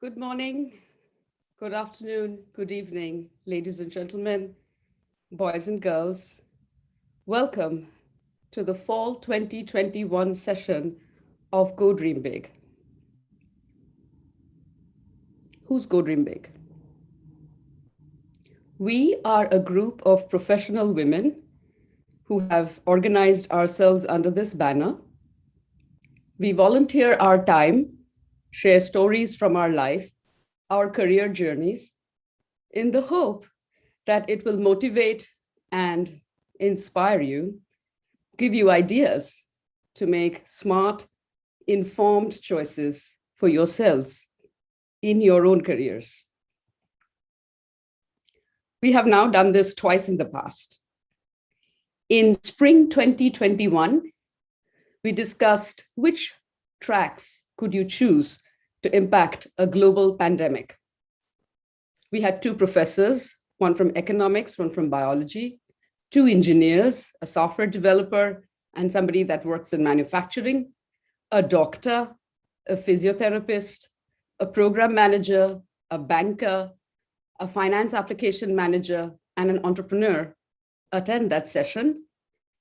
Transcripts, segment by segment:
Good morning, good afternoon, good evening, ladies and gentlemen, boys and girls. Welcome to the Fall 2021 session of Go Dream Big. Who's Go Dream Big? We are a group of professional women who have organized ourselves under this banner. We volunteer our time, share stories from our life, our career journeys, in the hope that it will motivate and inspire you, give you ideas to make smart, informed choices for yourselves in your own careers. We have now done this twice in the past. In spring 2021, we discussed which tracks could you choose to impact a global pandemic. We had two professors, one from economics, one from biology, two engineers, a software developer, and somebody that works in manufacturing, a doctor, a physiotherapist, a program manager, a banker, a finance application manager, and an entrepreneur attend that session,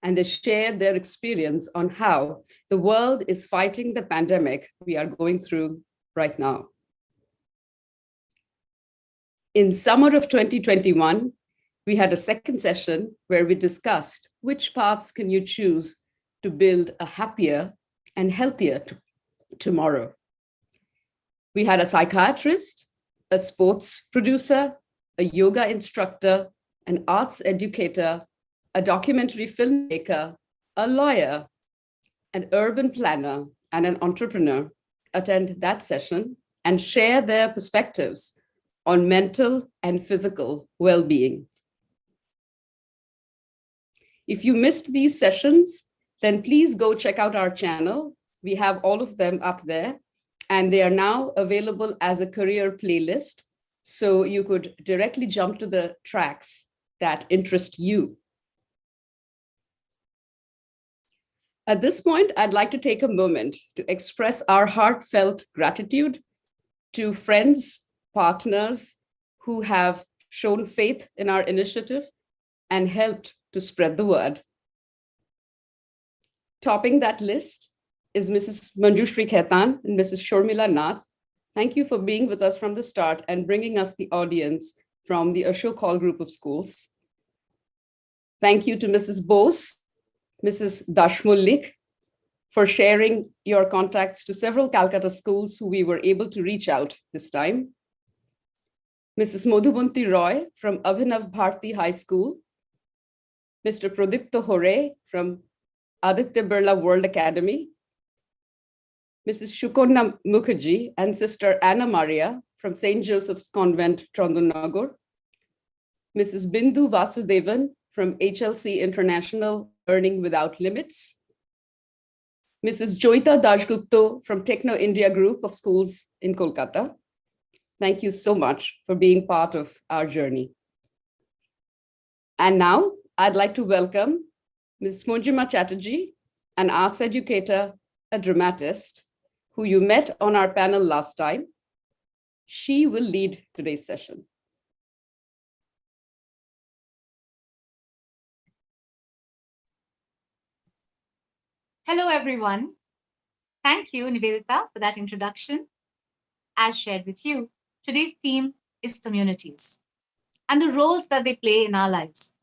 and they shared their experience on how the world is fighting the pandemic we are going through right now. In summer of 2021, we had a second session where we discussed which paths can you choose to build a happier and healthier tomorrow. We had a psychiatrist, a sports producer, a yoga instructor, an arts educator, a documentary filmmaker, a lawyer, an urban planner, and an entrepreneur attend that session and share their perspectives on mental and physical well-being. If you missed these sessions, then please go check out our channel. We have all of them up there, and they are now available as a career playlist, so you could directly jump to the tracks that interest you. At this point, I'd like to take a moment to express our heartfelt gratitude to friends, partners who have shown faith in our initiative and helped to spread the word. Topping that list is Mrs. Manjushri Khaitan and Mrs. Shormila Nath. Thank you for being with us from the start and bringing us the audience from the Ashok Hall group of schools. Thank you to Mrs. Bose, Mrs. Dashmullik, for sharing your contacts to several Calcutta schools who we were able to reach out this time. Mrs. Madhubunti Roy from Abhinav Bharti High School, Mr. Pradipta Hore from Aditya Birla World Academy, Mrs. Shukona Mukherjee and Sister Anna Maria from St. Joseph's Convent, Chandanagar, Mrs. Bindu Vasudevan from HLC International Learning Without Limits, Mrs. Joita Dashgupta from Techno India Group of Schools in Kolkata. Thank you so much for being part of our journey. And now I'd like to welcome Ms. Munjima Chatterjee, an arts educator, a dramatist, who you met on our panel last time. She will lead today's session. Hello, everyone. Thank you, Nivedita, for that introduction. As shared with you, today's theme is communities and the roles that they play in our lives,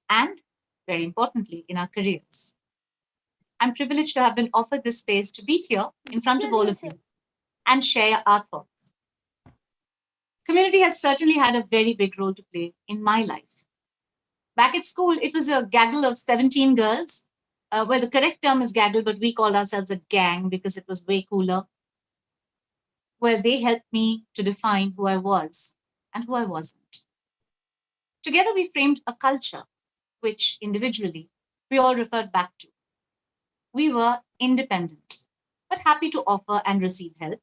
and very importantly, in our careers. I'm privileged to have been offered this space to be here in front of all of you and share our thoughts. Community has certainly had a very big role to play in my life. Back at school, it was a gaggle of 17 girls. Well, the correct term is gaggle, but we called ourselves a gang because it was way cooler. Well, they helped me to define who I was and who I wasn't. Together, we framed a culture which individually we all referred back to. We were independent, but happy to offer and receive help.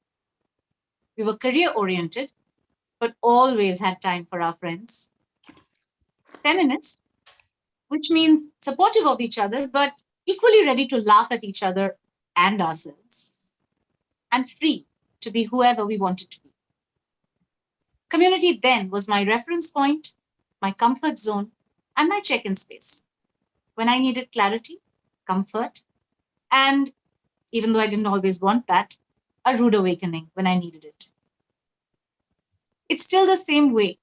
We were career-oriented, but always had time for our friends. Feminist, which means supportive of each other, but equally ready to laugh at each other and ourselves. And free to be whoever we wanted to be. Community then was my reference point, my comfort zone, and my check-in space. When I needed clarity, comfort, and even though I didn't always want that, a rude awakening when I needed it. It's still the same way.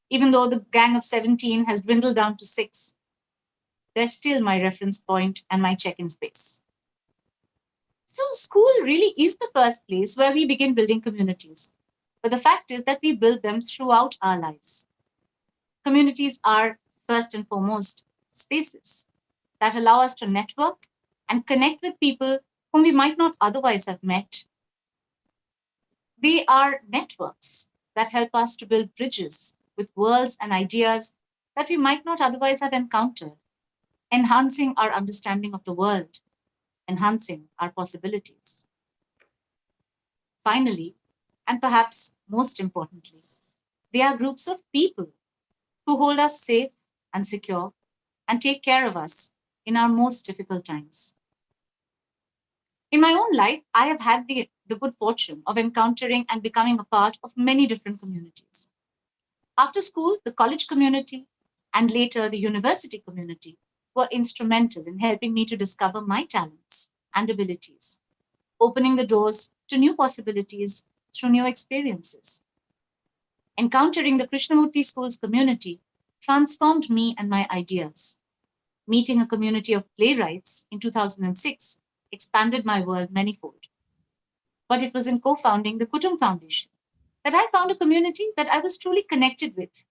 Even though the gang of 17 has dwindled down to 6, they're still my reference point and my check-in space. So school really is the first place where we begin building communities. But the fact is that we build them throughout our lives. Communities are, first and foremost, spaces that allow us to network and connect with people whom we might not otherwise have met. They are networks that help us to build bridges with worlds and ideas that we might not otherwise have encountered, enhancing our understanding of the world, enhancing our possibilities. Finally, and perhaps most importantly, they are groups of people who hold us safe and secure and take care of us in our most difficult times. In my own life, I have had the good fortune of encountering and becoming a part of many different communities. After school, the college community and later the university community were instrumental in helping me to discover my talents and abilities, opening the doors to new possibilities through new experiences. Encountering the Krishnamurti School's community transformed me and my ideas. Meeting a community of playwrights in 2006 expanded my world manifold. But it was in co-founding the Kutum Foundation that I found a community that I was truly connected with,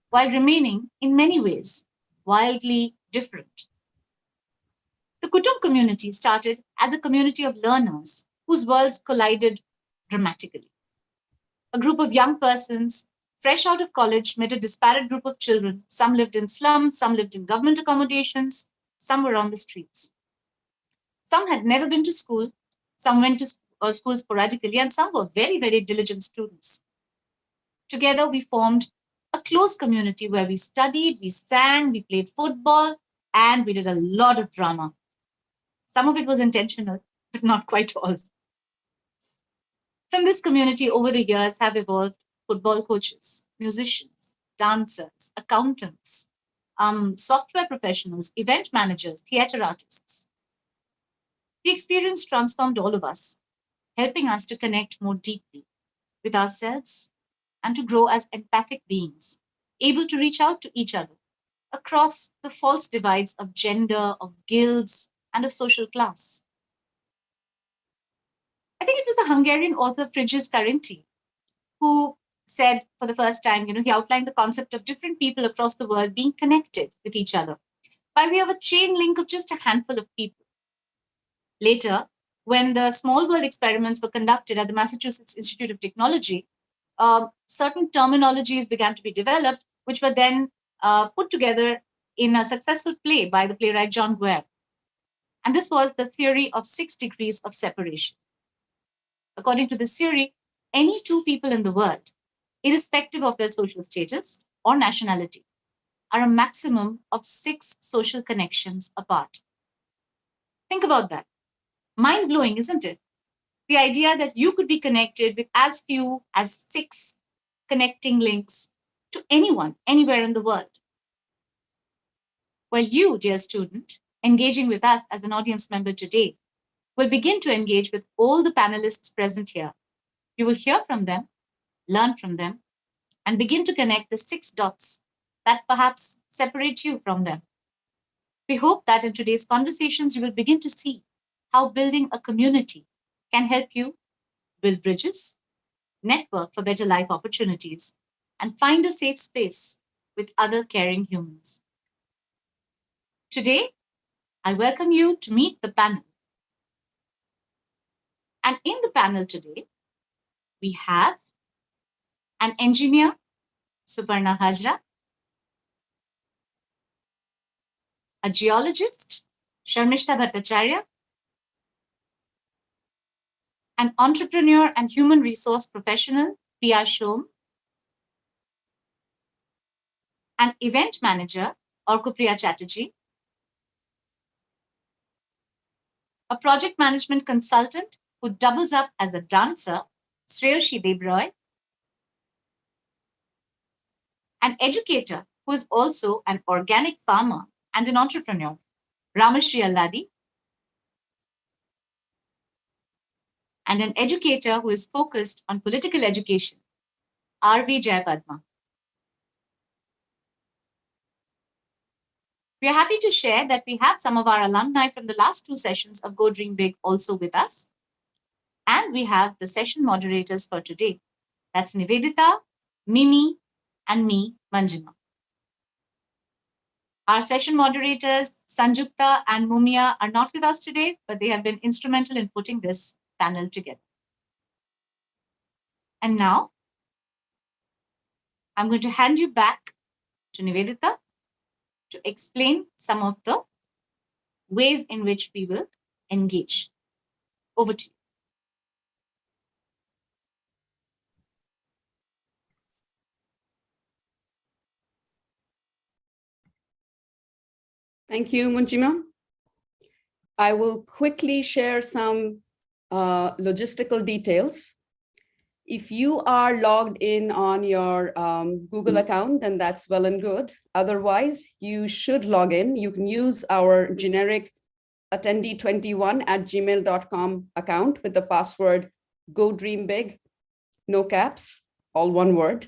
while remaining, in many ways, wildly different. The Kutum community started as a community of learners whose worlds collided dramatically. A group of young persons, fresh out of college, met a disparate group of children. Some lived in slums, some lived in government accommodations, some were on the streets. Some had never been to school, some went to school sporadically, and some were very, very diligent students. Together, we formed a close community where we studied, we sang, we played football, and we did a lot of drama. Some of it was intentional, but not quite all. From this community over the years have evolved football coaches, musicians, dancers, accountants, software professionals, event managers, theater artists. The experience transformed all of us, helping us to connect more deeply with ourselves and to grow as empathic beings, able to reach out to each other across the false divides of gender, of guilds, and of social class. I think it was the Hungarian author Frigyes Karinthy who said for the first time, he outlined the concept of different people across the world being connected with each other by way of a chain link of just a handful of people. Later, when the small world experiments were conducted at the Massachusetts Institute of Technology, certain terminologies began to be developed, which were then put together in a successful play by the playwright John Guare. And this was the theory of 6 degrees of separation. According to this theory, any two people in the world, irrespective of their social status or nationality, are a maximum of 6 social connections apart. Think about that. Mind-blowing, isn't it? The idea that you could be connected with as few as 6 connecting links to anyone, anywhere in the world. Well, you, dear student, engaging with us as an audience member today, will begin to engage with all the panelists present here. You will hear from them, learn from them, and begin to connect the 6 dots that perhaps separate you from them. We hope that in today's conversations, you will begin to see how building a community can help you build bridges, network for better life opportunities, and find a safe space with other caring humans. Today, I welcome you to meet the panel. And in the panel today, we have an engineer, Suparna Hajra, a geologist, Sharmishta Bhattacharya, an entrepreneur and human resource professional, Priya Shom, an event manager, Orkupriya Chatterjee, a project management consultant who doubles up as a dancer, Shreyoshi Debroy, an educator who is also an organic farmer and an entrepreneur, Ramashri Alladi, and an educator who is focused on political education, R.V. Jayapadma. We are happy to share that we have some of our alumni from the last two sessions of Go Dream Big also with us. And we have the session moderators for today. That's Nivedita, Mimi, and me, Manjima. Our session moderators, Sanjukta and Mumia, are not with us today, but they have been instrumental in putting this panel together. And now, I'm going to hand you back to Nivedita to explain some of the ways in which we will engage. Over to you. Thank you, Manjima. I will quickly share some logistical details. If you are logged in on your Google account, then that's well and good. Otherwise, you should log in. You can use our generic attendee21@gmail.com account with the password Go Dream Big, no caps, all one word.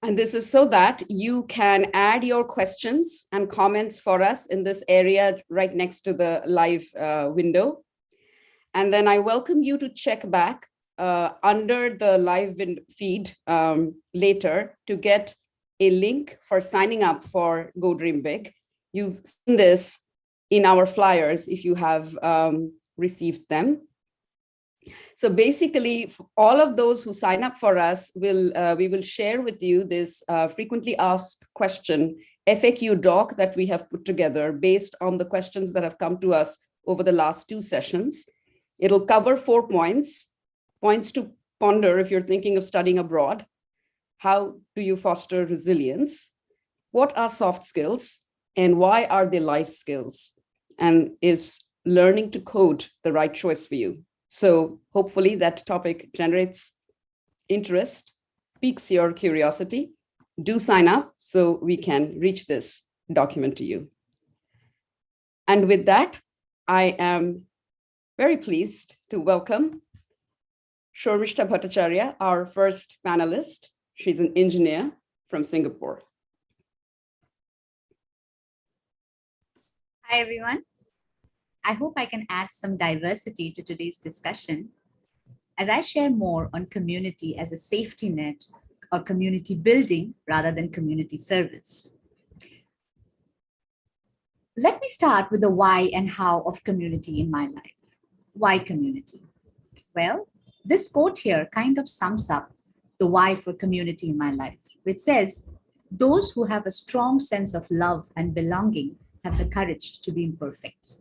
And this is so that you can add your questions and comments for us in this area right next to the live window. And then I welcome you to check back under the live feed later to get a link for signing up for Go Dream Big. You've seen this in our flyers if you have received them. So basically, all of those who sign up for us, we will share with you this frequently asked question FAQ doc that we have put together based on the questions that have come to us over the last two sessions. It'll cover 4 points to ponder if you're thinking of studying abroad. How do you foster resilience? What are soft skills? And why are they life skills? And is learning to code the right choice for you? So hopefully that topic generates interest, piques your curiosity. Do sign up so we can reach this document to you. And with that, I am very pleased to welcome Shormishta Bhattacharya, our first panelist. She's an engineer from Singapore. Hi, everyone. I hope I can add some diversity to today's discussion as I share more on community as a safety net or community building rather than community service. Let me start with the why and how of community in my life. Why community? Well, this quote here kind of sums up the why for community in my life, which says, those who have a strong sense of love and belonging have the courage to be imperfect.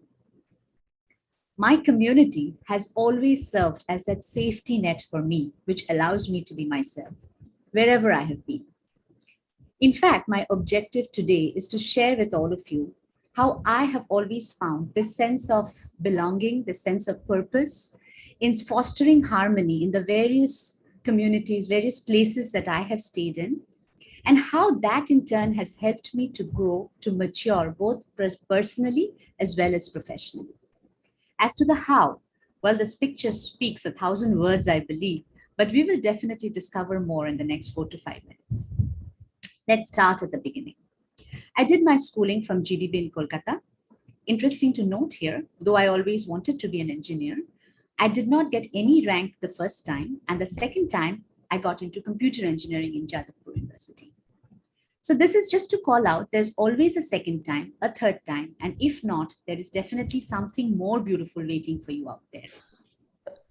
My community has always served as that safety net for me, which allows me to be myself, wherever I have been. In fact, my objective today is to share with all of you how I have always found this sense of belonging, this sense of purpose in fostering harmony in the various communities, various places that I have stayed in, and how that in turn has helped me to grow, to mature, both personally as well as professionally. As to the how, well, this picture speaks 1,000 words, I believe, but we will definitely discover more in the next 4 to 5 minutes. Let's start at the beginning. I did my schooling from GDB in Kolkata. Interesting to note here, though I always wanted to be an engineer, I did not get any rank the first time, and the second time I got into computer engineering in Jadavpur University. So this is just to call out, there's always a second time, a third time, and if not, there is definitely something more beautiful waiting for you out there.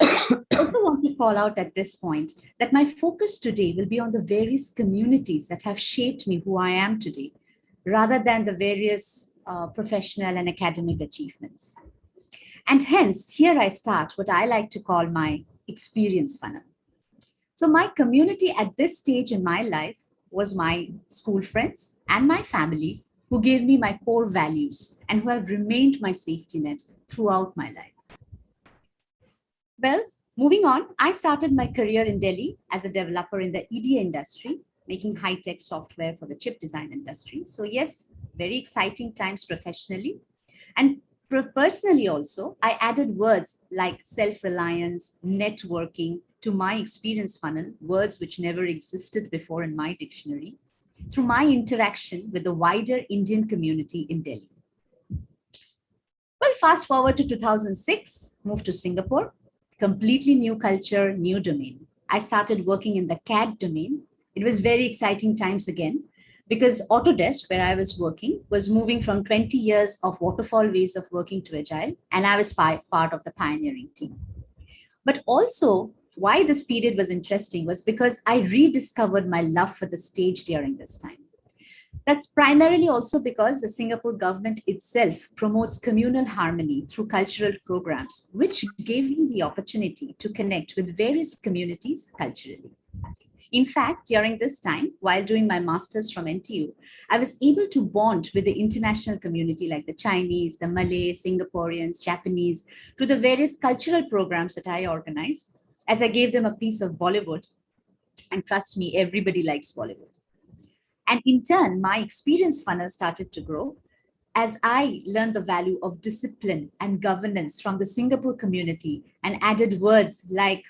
I also want to call out at this point that my focus today will be on the various communities that have shaped me who I am today, rather than the various professional and academic achievements. And hence, here I start what I like to call my experience funnel. So my community at this stage in my life was my school friends and my family who gave me my core values and who have remained my safety net throughout my life. Well, moving on, I started my career in Delhi as a developer in the EDA industry making high-tech software for the chip design industry. So yes, very exciting times professionally. And personally also, I added words like self-reliance, networking to my experience funnel, words which never existed before in my dictionary, through my interaction with the wider Indian community in Delhi. Well, fast forward to 2006, moved to Singapore, completely new culture, new domain. I started working in the CAD domain. It was very exciting times again, because Autodesk, where I was working, was moving from 20 years of waterfall ways of working to Agile, and I was part of the pioneering team. But also, why this period was interesting was because I rediscovered my love for the stage during this time. That's primarily also because the Singapore government itself promotes communal harmony through cultural programs, which gave me the opportunity to connect with various communities culturally. In fact, during this time, while doing my master's from NTU, I was able to bond with the international community like the Chinese, the Malay, Singaporeans, Japanese, through the various cultural programs that I organized, as I gave them a piece of Bollywood. And trust me, everybody likes Bollywood. And in turn, my experience funnel started to grow as I learned the value of discipline and governance from the Singapore community and added words like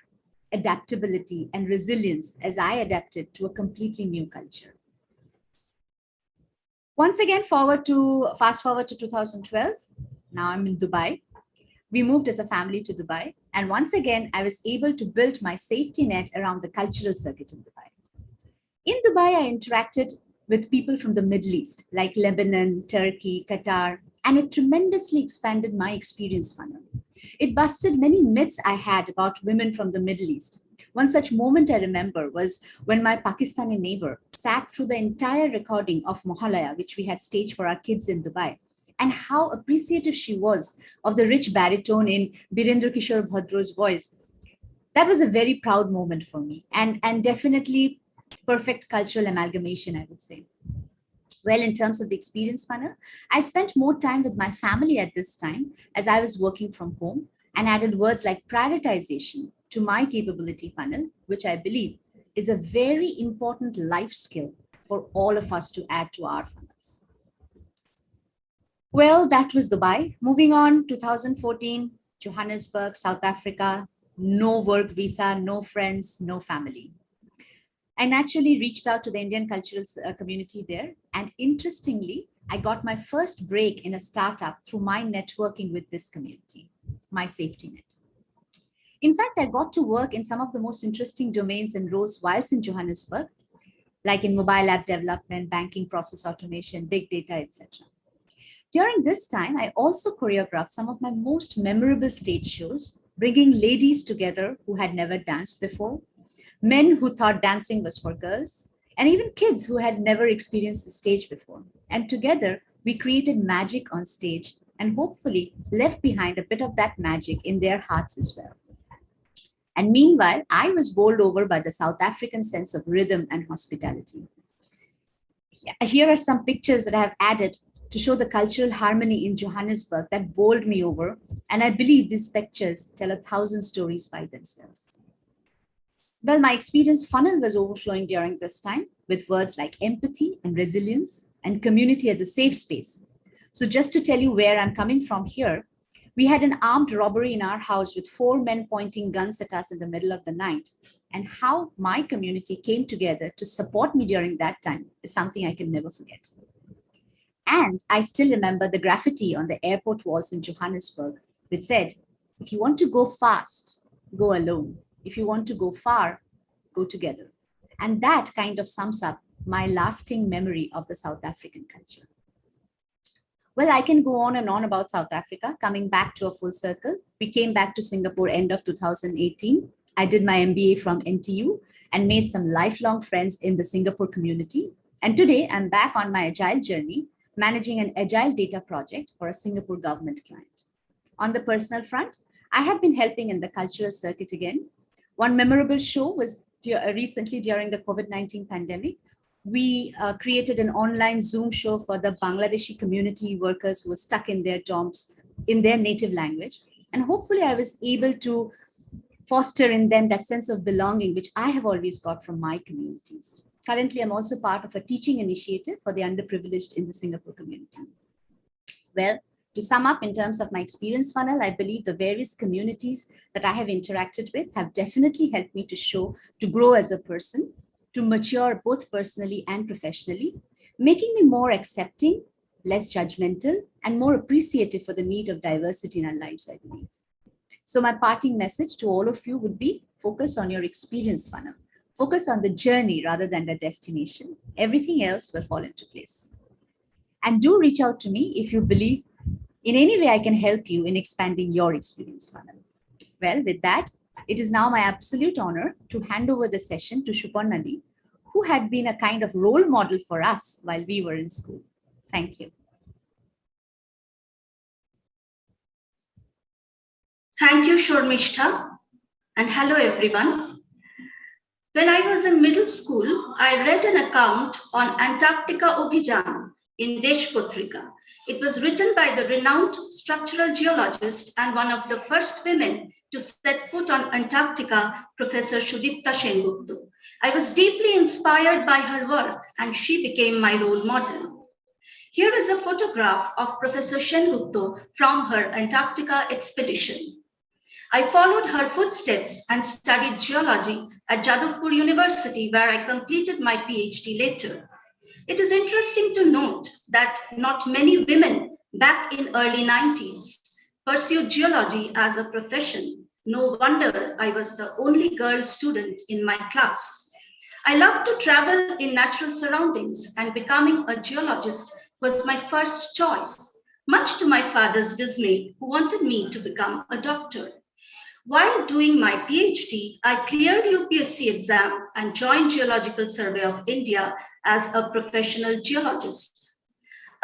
adaptability and resilience as I adapted to a completely new culture. Once again, fast forward to 2012. Now I'm in Dubai. We moved as a family to Dubai. And once again, I was able to build my safety net around the cultural circuit in Dubai. In Dubai, I interacted with people from the Middle East, like Lebanon, Turkey, Qatar, and it tremendously expanded my experience funnel. It busted many myths I had about women from the Middle East. One such moment I remember was when my Pakistani neighbor sat through the entire recording of Mohalaya, which we had staged for our kids in Dubai, and how appreciative she was of the rich baritone in Birendra Kishore Bhadra's voice. That was a very proud moment for me, and definitely perfect cultural amalgamation, I would say. Well, in terms of the experience funnel, I spent more time with my family at this time as I was working from home and added words like prioritization to my capability funnel, which I believe is a very important life skill for all of us to add to our funnels. Well, that was Dubai. Moving on, 2014, Johannesburg, South Africa, no work visa, no friends, no family. I naturally reached out to the Indian cultural community there. And interestingly, I got my first break in a startup through my networking with this community, my safety net. In fact, I got to work in some of the most interesting domains and roles whilst in Johannesburg, like in mobile app development, banking process automation, big data, etc. During this time, I also choreographed some of my most memorable stage shows, bringing ladies together who had never danced before, men who thought dancing was for girls, and even kids who had never experienced the stage before. And together, we created magic on stage and hopefully left behind a bit of that magic in their hearts as well. And meanwhile, I was bowled over by the South African sense of rhythm and hospitality. Here are some pictures that I have added to show the cultural harmony in Johannesburg that bowled me over. And I believe these pictures tell 1,000 stories by themselves. Well, my experience funnel was overflowing during this time with words like empathy and resilience and community as a safe space. So just to tell you where I'm coming from here, we had an armed robbery in our house with 4 men pointing guns at us in the middle of the night. And how my community came together to support me during that time is something I can never forget. And I still remember the graffiti on the airport walls in Johannesburg, which said, if you want to go fast, go alone. If you want to go far, go together. And that kind of sums up my lasting memory of the South African culture. Well, I can go on and on about South Africa. Coming back to a full circle, we came back to Singapore end of 2018. I did my MBA from NTU and made some lifelong friends in the Singapore community. And today I'm back on my Agile journey, managing an Agile data project for a Singapore government client. On the personal front, I have been helping in the cultural circuit again. One memorable show was recently during the COVID-19 pandemic. We created an online Zoom show for the Bangladeshi community workers who were stuck in their dorms in their native language. And hopefully I was able to foster in them that sense of belonging, which I have always got from my communities. Currently, I'm also part of a teaching initiative for the underprivileged in the Singapore community. Well, to sum up in terms of my experience funnel, I believe the various communities that I have interacted with have definitely helped me to grow as a person, to mature both personally and professionally, making me more accepting, less judgmental, and more appreciative for the need of diversity in our lives, I believe. So my parting message to all of you would be focus on your experience funnel. Focus on the journey rather than the destination. Everything else will fall into place. And do reach out to me if you believe in any way I can help you in expanding your experience funnel. Well, with that, it is now my absolute honor to hand over the session to Shubhanali, who had been a kind of role model for us while we were in school. Thank you. Thank you, Shormishta, and hello, everyone. When I was in middle school, I read an account on Antarctica Obhijan in Deshpotrika. It was written by the renowned structural geologist and one of the first women to set foot on Antarctica, Professor Sudipta Sengupta. I was deeply inspired by her work, and she became my role model. Here is a photograph of Professor Sengupta from her Antarctica expedition. I followed her footsteps and studied geology at Jadavpur University, where I completed my PhD later. It is interesting to note that not many women back in early 90s pursued geology as a profession. No wonder I was the only girl student in my class. I love to travel in natural surroundings, and becoming a geologist was my first choice, much to my father's dismay, who wanted me to become a doctor. While doing my PhD, I cleared UPSC exam and joined Geological Survey of India as a professional geologist.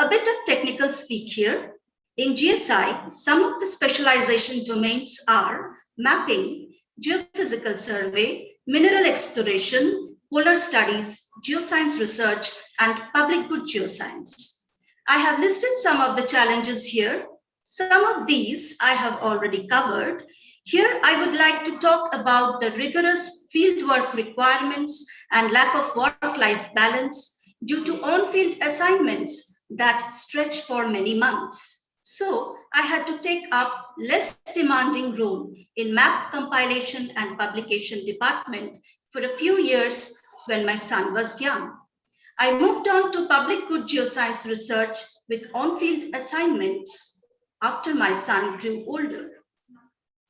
A bit of technical speak here. In GSI, some of the specialization domains are mapping, geophysical survey, mineral exploration, polar studies, geoscience research, and public good geoscience. I have listed some of the challenges here. Some of these I have already covered. Here, I would like to talk about the rigorous fieldwork requirements and lack of work-life balance due to on-field assignments that stretch for many months. So, I had to take up less demanding role in map compilation and publication department for a few years when my son was young. I moved on to public good geoscience research with on-field assignments after my son grew older.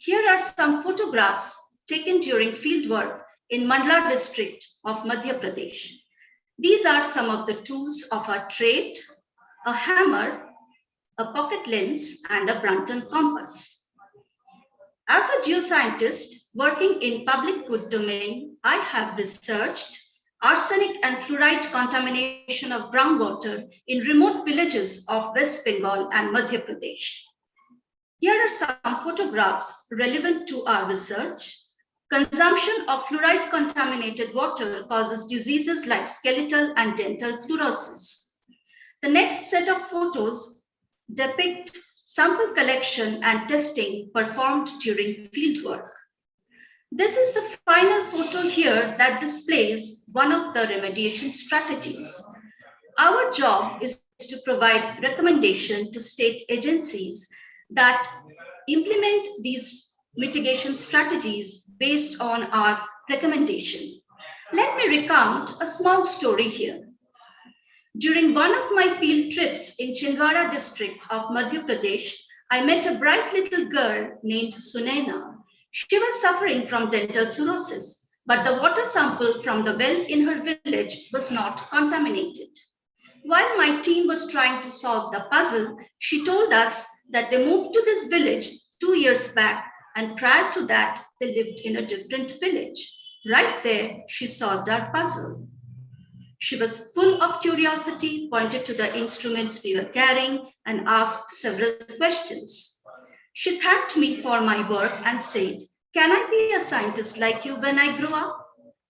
Here are some photographs taken during fieldwork in Mandla district of Madhya Pradesh. These are some of the tools of our trade: a hammer, a pocket lens, and a Brunton compass. As a geoscientist working in public good domain, I have researched arsenic and fluoride contamination of groundwater in remote villages of West Bengal and Madhya Pradesh. Here are some photographs relevant to our research. Consumption of fluoride contaminated water causes diseases like skeletal and dental fluorosis. The next set of photos depict sample collection and testing performed during fieldwork. This is the final photo here that displays one of the remediation strategies. Our job is to provide recommendation to state agencies that implement these mitigation strategies based on our recommendation. Let me recount a small story here. During one of my field trips in Chhindwara district of Madhya Pradesh, I met a bright little girl named Sunaina. She was suffering from dental fluorosis, but the water sample from the well in her village was not contaminated. While my team was trying to solve the puzzle, she told us that they moved to this village 2 years back, and prior to that, they lived in a different village. Right there, she solved our puzzle. She was full of curiosity, pointed to the instruments we were carrying, and asked several questions. She thanked me for my work and said, "Can I be a scientist like you when I grow up?"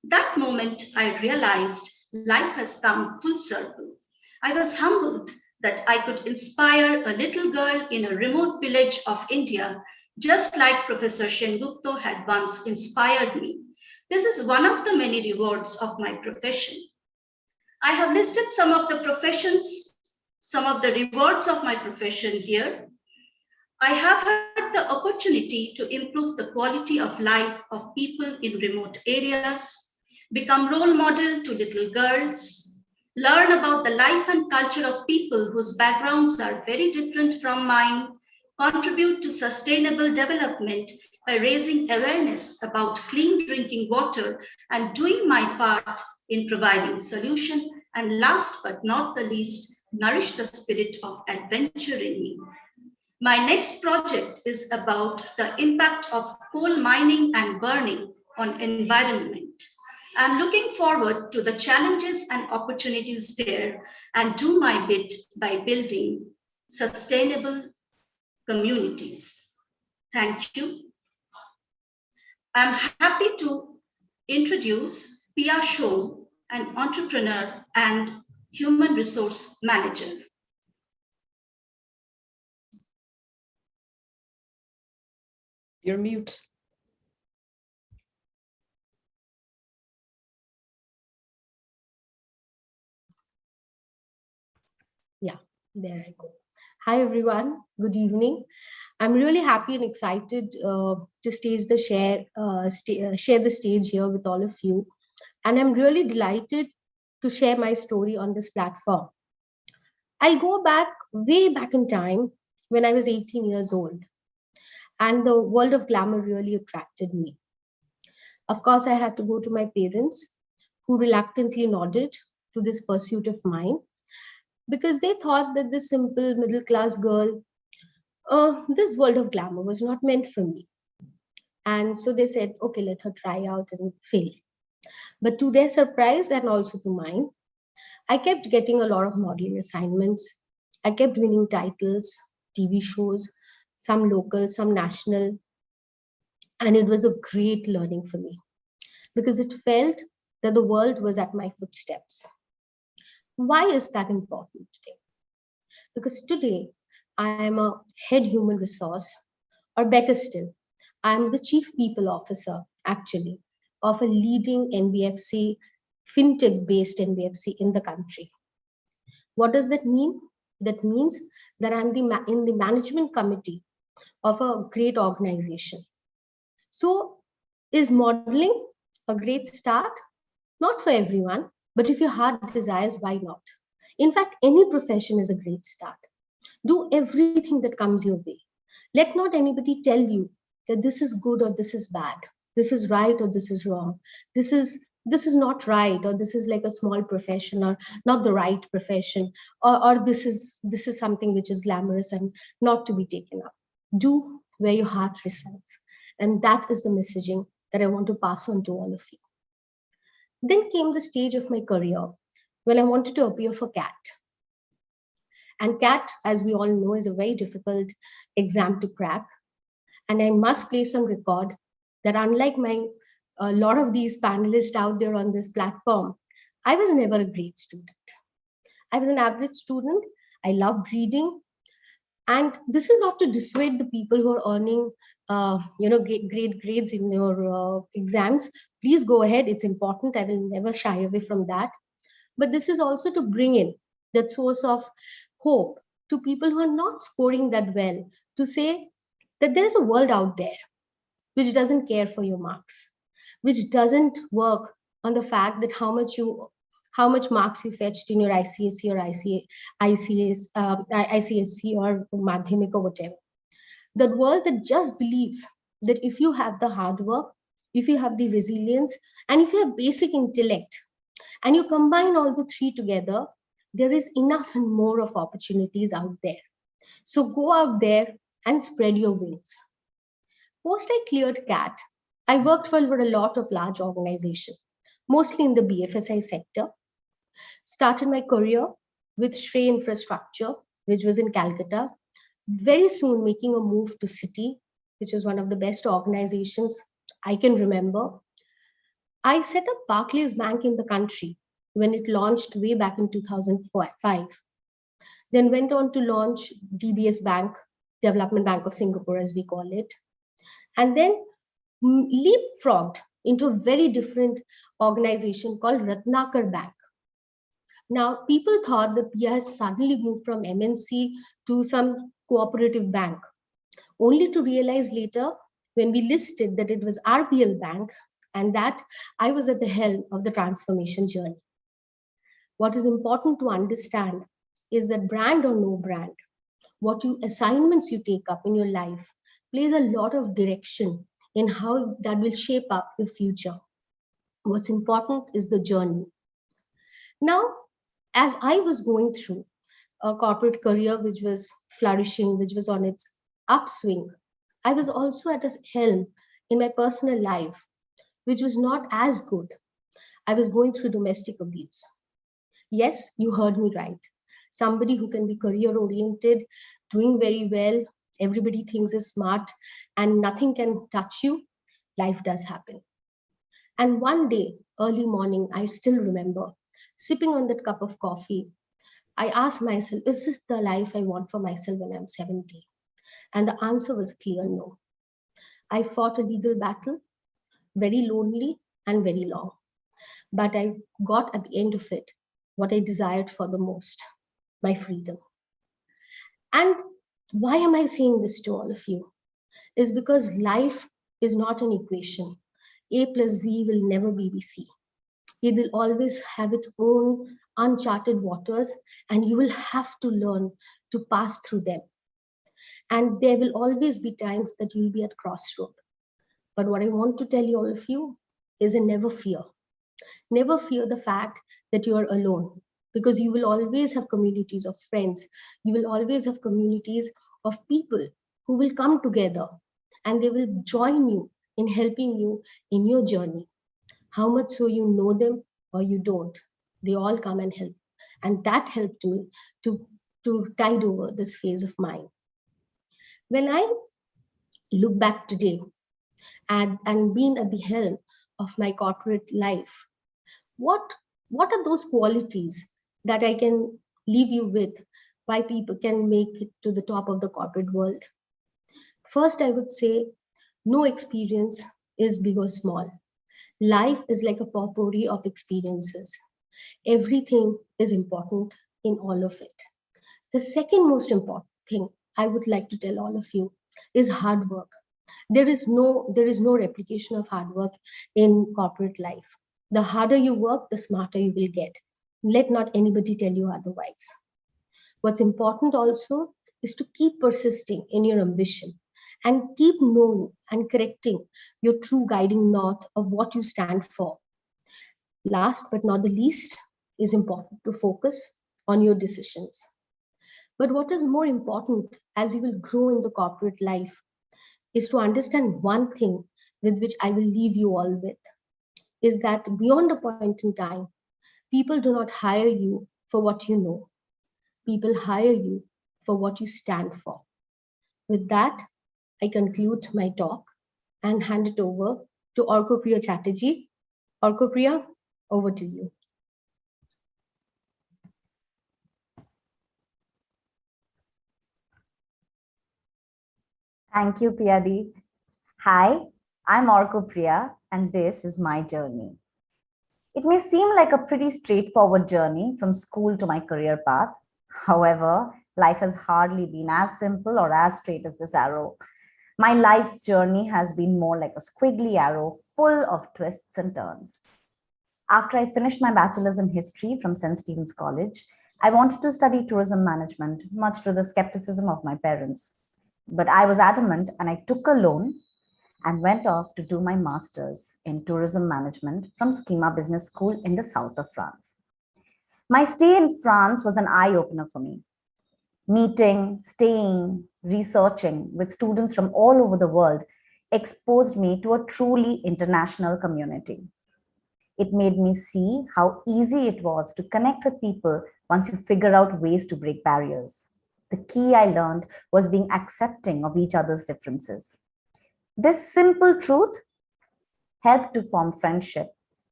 That moment, I realized life has come full circle. I was humbled that I could inspire a little girl in a remote village of India, just like Professor Sengupta had once inspired me. This is one of the many rewards of my profession. I have listed some of the professions, some of the rewards of my profession here. I have had the opportunity to improve the quality of life of people in remote areas, become role model to little girls, learn about the life and culture of people whose backgrounds are very different from mine, contribute to sustainable development by raising awareness about clean drinking water and doing my part in providing solution, and last but not the least, nourish the spirit of adventure in me. My next project is about the impact of coal mining and burning on environment. I'm looking forward to the challenges and opportunities there and do my bit by building sustainable communities. Thank you. I'm happy to introduce Pia Shom, an entrepreneur and human resource manager. You're mute. Yeah, there I go. Hi, everyone. Good evening. I'm really happy and excited to share the stage here with all of you. And I'm really delighted to share my story on this platform. I'll go back, way back in time when I was 18 years old. And the world of glamour really attracted me. Of course, I had to go to my parents, who reluctantly nodded to this pursuit of mine, because they thought that this simple middle class girl, this world of glamour was not meant for me. And so they said, okay, let her try out and fail. But to their surprise and also to mine, I kept getting a lot of modeling assignments. I kept winning titles, TV shows, some local, some national. And it was a great learning for me because it felt that the world was at my footsteps. Why is that important today? Because today I am a head human resource, or better still, I'm the chief people officer, actually, of a leading NBFC, fintech-based NBFC in the country. What does that mean? That means that I'm in the management committee of a great organization. So is modeling a great start? Not for everyone, but if your heart desires, why not? In fact, any profession is a great start. Do everything that comes your way. Let not anybody tell you that this is good or this is bad. This is right or this is wrong. This is not right, or this is like a small profession or not the right profession, or this is something which is glamorous and not to be taken up. Do where your heart resides. And that is the messaging that I want to pass on to all of you. Then came the stage of my career when I wanted to appear for CAT. And CAT, as we all know, is a very difficult exam to crack. And I must place on record that unlike a lot of these panelists out there on this platform, I was never a great student. I was an average student. I loved reading. And this is not to dissuade the people who are earning great grades in your exams. Please go ahead. It's important. I will never shy away from that. But this is also to bring in that source of hope to people who are not scoring that well, to say that there is a world out there which doesn't care for your marks, which doesn't work on the fact that how much marks you fetched in your ICSE or ICSE or Madhyamik or whatever. That world that just believes that if you have the hard work, if you have the resilience, and if you have basic intellect, and you combine all the three together, there is enough and more of opportunities out there. So go out there and spread your wings. Post I cleared CAT, I worked for a lot of large organizations, mostly in the BFSI sector. Started my career with Shrey Infrastructure, which was in Calcutta. Very soon making a move to Citi, which is one of the best organizations I can remember. I set up Barclays Bank in the country when it launched way back in 2005. Then went on to launch DBS Bank, Development Bank of Singapore, as we call it. And then leapfrogged into a very different organization called Ratnakar Bank. Now, people thought that Pia has suddenly moved from MNC to some cooperative bank, only to realize later when we listed that it was RBL Bank and that I was at the helm of the transformation journey. What is important to understand is that brand or no brand, assignments you take up in your life plays a lot of direction in how that will shape up your future. What's important is the journey. Now, as I was going through a corporate career which was flourishing, which was on its upswing, I was also at a helm in my personal life, which was not as good. I was going through domestic abuse. Yes, you heard me right. Somebody who can be career oriented, doing very well, everybody thinks is smart, and nothing can touch you. Life does happen. And one day, early morning, I still remember sipping on that cup of coffee. I asked myself, is this the life I want for myself when I'm 70? And the answer was a clear no. I fought a legal battle, very lonely and very long. But I got at the end of it what I desired for the most, my freedom. And why am I saying this to all of you? Is because life is not an equation. A plus B will never be BC. It will always have its own uncharted waters, and you will have to learn to pass through them. And there will always be times that you'll be at crossroad. But what I want to tell you all of you is never fear. Never fear the fact that you are alone, because you will always have communities of friends. You will always have communities of people who will come together and they will join you in helping you in your journey. How much so you know them or you don't, they all come and help. And that helped me to tide over this phase of mine. When I look back today and being at the helm of my corporate life, what are those qualities that I can leave you with, why people can make it to the top of the corporate world? First, I would say no experience is big or small. Life is like a potpourri of experiences. Everything is important in all of it. The second most important thing I would like to tell all of you is hard work. There is no replication of hard work in corporate life. The harder you work, the smarter you will get. Let not anybody tell you otherwise. What's important also is to keep persisting in your ambition and keep knowing and correcting your true guiding north of what you stand for. Last but not the least, is important to focus on your decisions. But what is more important as you will grow in the corporate life is to understand one thing with which I will leave you all with, is that beyond a point in time, people do not hire you for what you know. People hire you for what you stand for. With that, I conclude my talk and hand it over to Orkopriya Chatterjee. Orkopriya, over to you. Thank you, Priyadi. Hi, I'm Orkopriya, and this is my journey. It may seem like a pretty straightforward journey from school to my career path. However, life has hardly been as simple or as straight as this arrow. My life's journey has been more like a squiggly arrow full of twists and turns. After I finished my bachelor's in history from St. Stephen's College, I wanted to study tourism management, much to the skepticism of my parents. But I was adamant and I took a loan and went off to do my master's in tourism management from Schema Business School in the south of France. My stay in France was an eye-opener for me. Meeting, staying, researching with students from all over the world exposed me to a truly international community. It made me see how easy it was to connect with people once you figure out ways to break barriers. The key I learned was being accepting of each other's differences. This simple truth helped to form friendship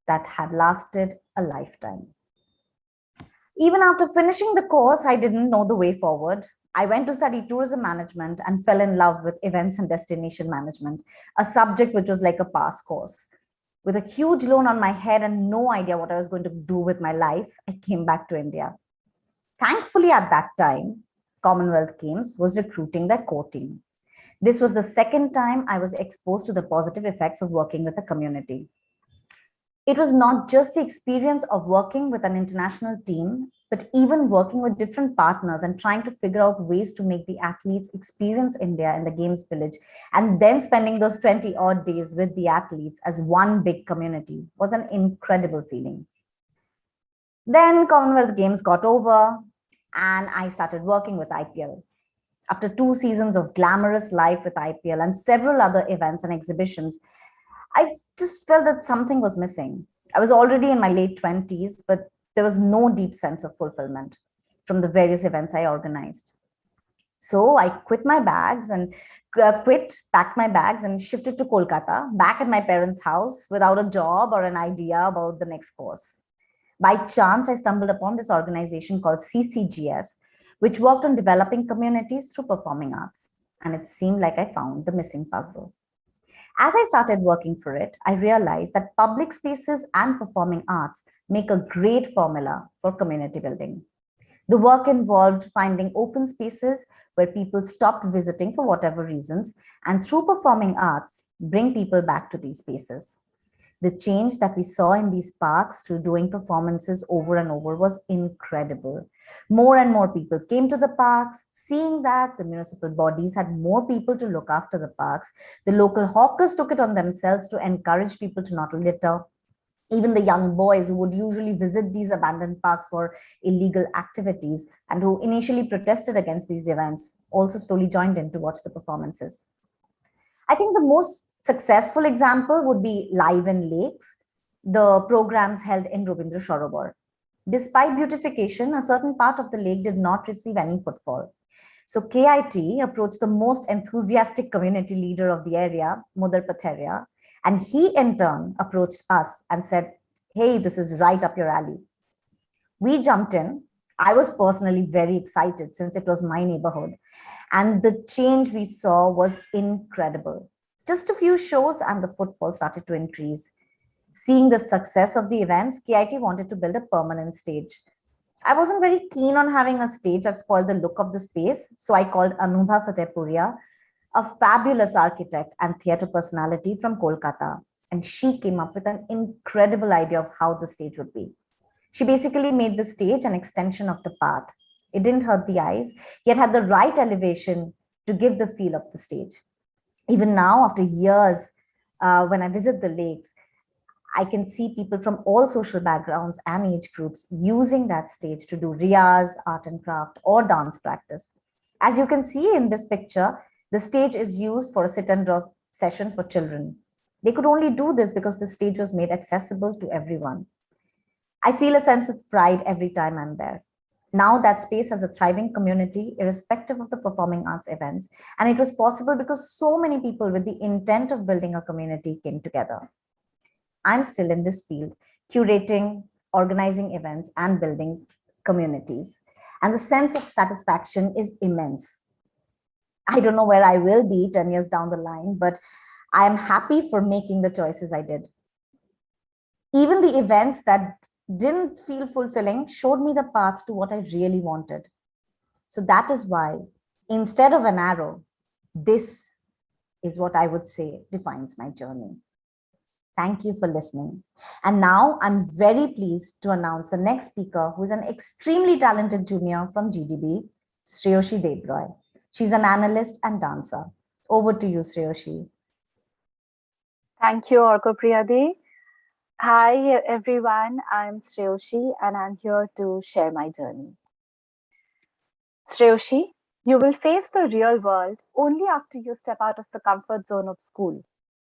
that had lasted a lifetime. Even after finishing the course, I didn't know the way forward. I went to study tourism management and fell in love with events and destination management, a subject which was like a pass course. With a huge loan on my head and no idea what I was going to do with my life, I came back to India. Thankfully, at that time, Commonwealth Games was recruiting their core team. This was the second time I was exposed to the positive effects of working with a community. It was not just the experience of working with an international team, but even working with different partners and trying to figure out ways to make the athletes experience India in the Games Village, and then spending those 20 odd days with the athletes as one big community was an incredible feeling. Then Commonwealth Games got over and I started working with IPL. After 2 seasons of glamorous life with IPL and several other events and exhibitions, I just felt that something was missing. I was already in my late 20s, but there was no deep sense of fulfillment from the various events I organized. So I packed my bags and shifted to Kolkata, back at my parents' house without a job or an idea about the next course. By chance, I stumbled upon this organization called CCGS, which worked on developing communities through performing arts. And it seemed like I found the missing puzzle. As I started working for it, I realized that public spaces and performing arts make a great formula for community building. The work involved finding open spaces where people stopped visiting for whatever reasons, and through performing arts, bring people back to these spaces. The change that we saw in these parks through doing performances over and over was incredible. More and more people came to the parks, seeing that the municipal bodies had more people to look after the parks. The local hawkers took it on themselves to encourage people to not litter. Even the young boys who would usually visit these abandoned parks for illegal activities and who initially protested against these events also slowly joined in to watch the performances. I think the most successful example would be Live in Lakes, the programs held in Rabindra Sarovar. Despite beautification, a certain part of the lake did not receive any footfall. So KIT approached the most enthusiastic community leader of the area, Mudar Patheria, and he in turn approached us and said, "Hey, this is right up your alley." We jumped in. I was personally very excited since it was my neighborhood. And the change we saw was incredible. Just a few shows and the footfall started to increase. Seeing the success of the events, KIT wanted to build a permanent stage. I wasn't very keen on having a stage that spoiled the look of the space, so I called Anubha Fatehpuria, a fabulous architect and theatre personality from Kolkata, and she came up with an incredible idea of how the stage would be. She basically made the stage an extension of the path. It didn't hurt the eyes, yet had the right elevation to give the feel of the stage. Even now, after years, when I visit the lakes, I can see people from all social backgrounds and age groups using that stage to do riyaz, art and craft, or dance practice. As you can see in this picture, the stage is used for a sit and draw session for children. They could only do this because the stage was made accessible to everyone. I feel a sense of pride every time I'm there. Now that space has a thriving community, irrespective of the performing arts events, and it was possible because so many people with the intent of building a community came together. I'm still in this field, curating, organizing events, and building communities. And the sense of satisfaction is immense. I don't know where I will be 10 years down the line, but I am happy for making the choices I did. Even the events that didn't feel fulfilling showed me the path to what I really wanted. So that is why, instead of an arrow, this is what I would say defines my journey. Thank you for listening. And now I'm very pleased to announce the next speaker, who is an extremely talented junior from GDB, Shreyoshi Debroy. She's an analyst and dancer. Over to you, Shreyoshi. Thank you, Orkopriyade. Hi, everyone. I'm Shreyoshi, and I'm here to share my journey. Shreyoshi, you will face the real world only after you step out of the comfort zone of school,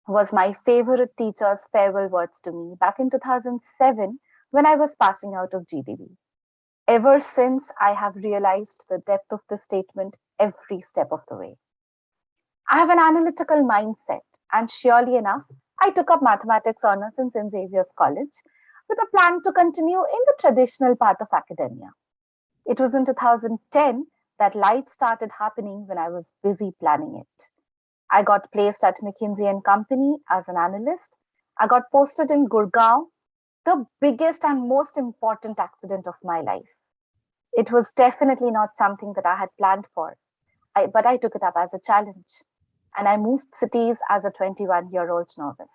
was my favorite teacher's farewell words to me back in 2007 when I was passing out of GDB. Ever since, I have realized the depth of the statement every step of the way. I have an analytical mindset, and surely enough, I took up mathematics honors in St. Xavier's College with a plan to continue in the traditional path of academia. It was in 2010 that light started happening when I was busy planning it. I got placed at McKinsey & Company as an analyst, I got posted in Gurgaon, the biggest and most important accident of my life. It was definitely not something that I had planned for, but I took it up as a challenge. And I moved cities as a 21-year-old novice.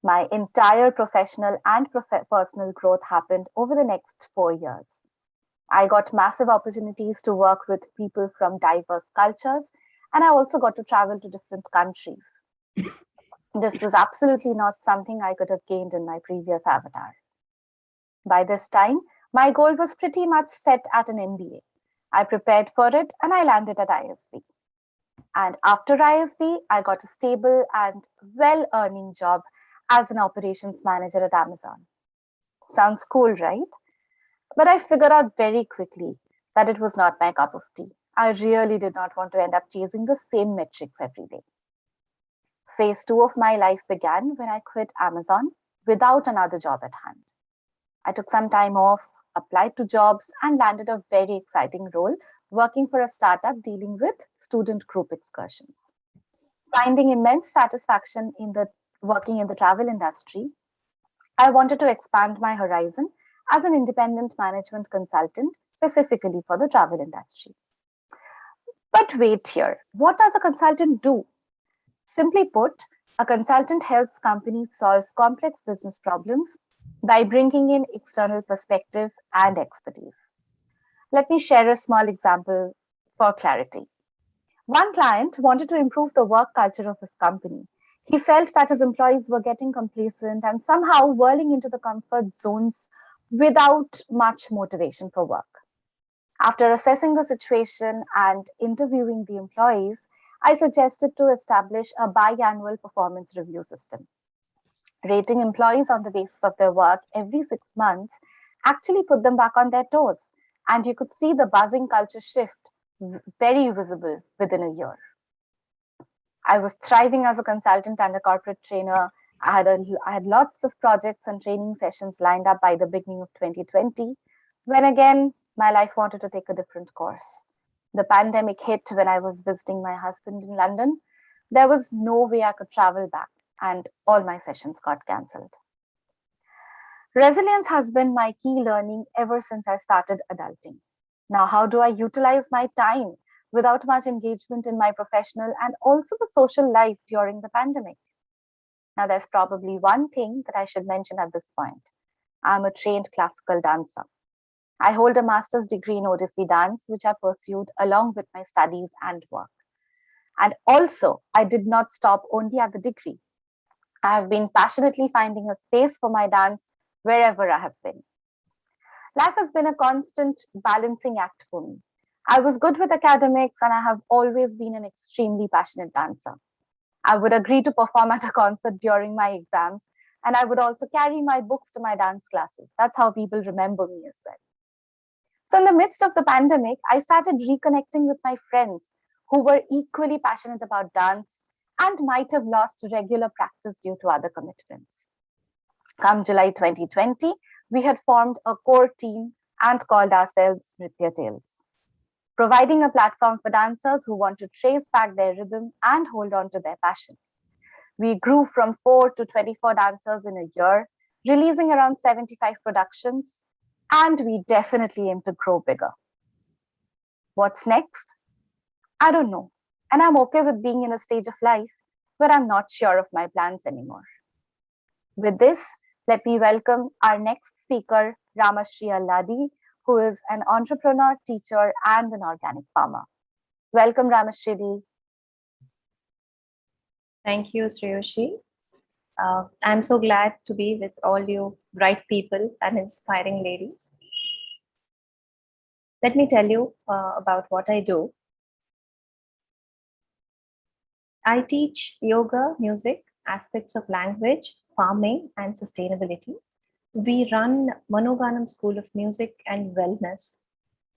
My entire professional and personal growth happened over the next 4 years. I got massive opportunities to work with people from diverse cultures, and I also got to travel to different countries. This was absolutely not something I could have gained in my previous avatar. By this time, my goal was pretty much set at an MBA. I prepared for it and I landed at ISB. And after ISB, I got a stable and well-earning job as an operations manager at Amazon. Sounds cool, right? But I figured out very quickly that it was not my cup of tea. I really did not want to end up chasing the same metrics every day. Phase 2 of my life began when I quit Amazon without another job at hand. I took some time off, applied to jobs, and landed a very exciting role working for a startup dealing with student group excursions. Finding immense satisfaction in working in the travel industry, I wanted to expand my horizon as an independent management consultant, specifically for the travel industry. But wait here, what does a consultant do? Simply put, a consultant helps companies solve complex business problems by bringing in external perspective and expertise. Let me share a small example for clarity. One client wanted to improve the work culture of his company. He felt that his employees were getting complacent and somehow whirling into the comfort zones without much motivation for work. After assessing the situation and interviewing the employees, I suggested to establish a biannual performance review system. Rating employees on the basis of their work every 6 months actually put them back on their toes, and you could see the buzzing culture shift very visible within a year. I was thriving as a consultant and a corporate trainer. I had lots of projects and training sessions lined up by the beginning of 2020, when again, my life wanted to take a different course. The pandemic hit when I was visiting my husband in London. There was no way I could travel back, and all my sessions got cancelled. Resilience has been my key learning ever since I started adulting. Now, how do I utilize my time without much engagement in my professional and also the social life during the pandemic? Now, there's probably one thing that I should mention at this point. I'm a trained classical dancer. I hold a master's degree in Odissi dance, which I pursued along with my studies and work. And also, I did not stop only at the degree. I have been passionately finding a space for my dance wherever I have been. Life has been a constant balancing act for me. I was good with academics and I have always been an extremely passionate dancer. I would agree to perform at a concert during my exams, and I would also carry my books to my dance classes. That's how people remember me as well. So in the midst of the pandemic, I started reconnecting with my friends who were equally passionate about dance and might have lost regular practice due to other commitments. Come July 2020, we had formed a core team and called ourselves Nritya Tales, providing a platform for dancers who want to trace back their rhythm and hold on to their passion. We grew from 4 to 24 dancers in a year, releasing around 75 productions, and we definitely aim to grow bigger. What's next? I don't know, and I'm okay with being in a stage of life where I'm not sure of my plans anymore. With this, let me welcome our next speaker, Ramashri Alladi, who is an entrepreneur, teacher, and an organic farmer. Welcome, Ramashri. Thank you, Sriyoshi. I'm so glad to be with all you bright people and inspiring ladies. Let me tell you about what I do. I teach yoga, music, aspects of language, farming, and sustainability. We run Manoganam School of Music and Wellness.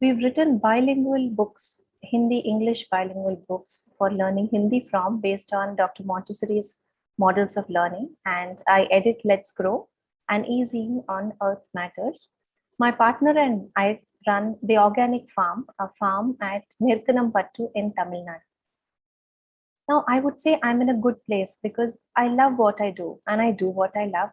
We've written bilingual books, Hindi-English bilingual books for learning Hindi from, based on Dr. Montessori's models of learning. And I edit Let's Grow, an e-zine on Earth Matters. My partner and I run The Organic Farm, a farm at Nirkanampattu in Tamil Nadu. Now, I would say I'm in a good place because I love what I do and I do what I love.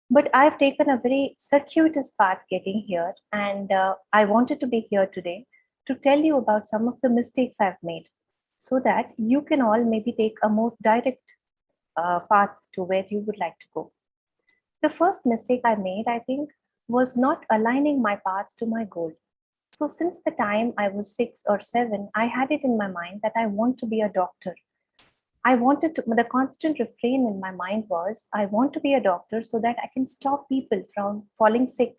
But I've taken a very circuitous path getting here, and I wanted to be here today to tell you about some of the mistakes I've made so that you can all maybe take a more direct path to where you would like to go. The first mistake I made, I think, was not aligning my paths to my goal. So, since the time I was 6 or 7, I had it in my mind that I want to be a doctor. The constant refrain in my mind was, I want to be a doctor so that I can stop people from falling sick.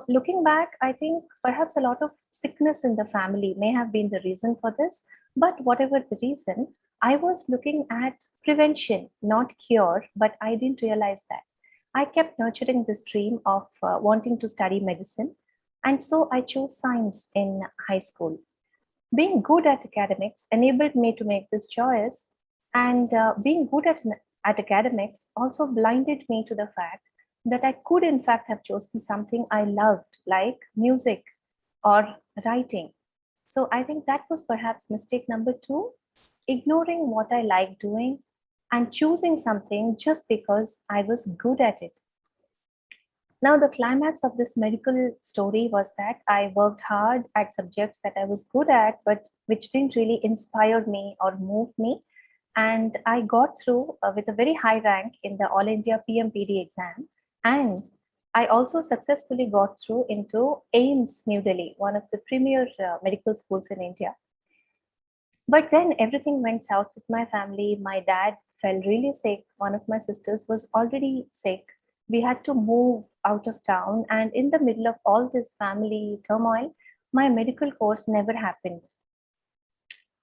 Looking back, I think perhaps a lot of sickness in the family may have been the reason for this. But whatever the reason, I was looking at prevention, not cure, but I didn't realize that. I kept nurturing this dream of wanting to study medicine. And so I chose science in high school. Being good at academics enabled me to make this choice. And being good at academics also blinded me to the fact that I could, in fact, have chosen something I loved, like music or writing. So I think that was perhaps mistake number 2, ignoring what I like doing and choosing something just because I was good at it. Now, the climax of this medical story was that I worked hard at subjects that I was good at, but which didn't really inspire me or move me. And I got through with a very high rank in the All India PMPD exam. And I also successfully got through into AIMS New Delhi, one of the premier medical schools in India. But then everything went south with my family. My dad fell really sick. One of my sisters was already sick. We had to move out of town. And in the middle of all this family turmoil, my medical course never happened.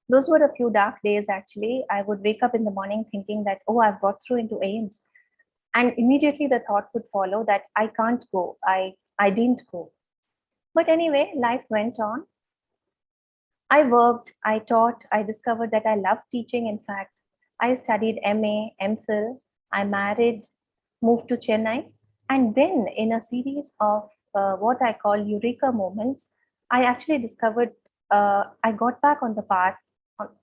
Those were a few dark days, actually. I would wake up in the morning thinking that, oh, I've got through into AIMS. And immediately the thought would follow that I can't go. I didn't go. But anyway, life went on. I worked, I taught, I discovered that I loved teaching. In fact, I studied MA, MPhil, I married, moved to Chennai. And then in a series of what I call eureka moments, I actually discovered I got back on the path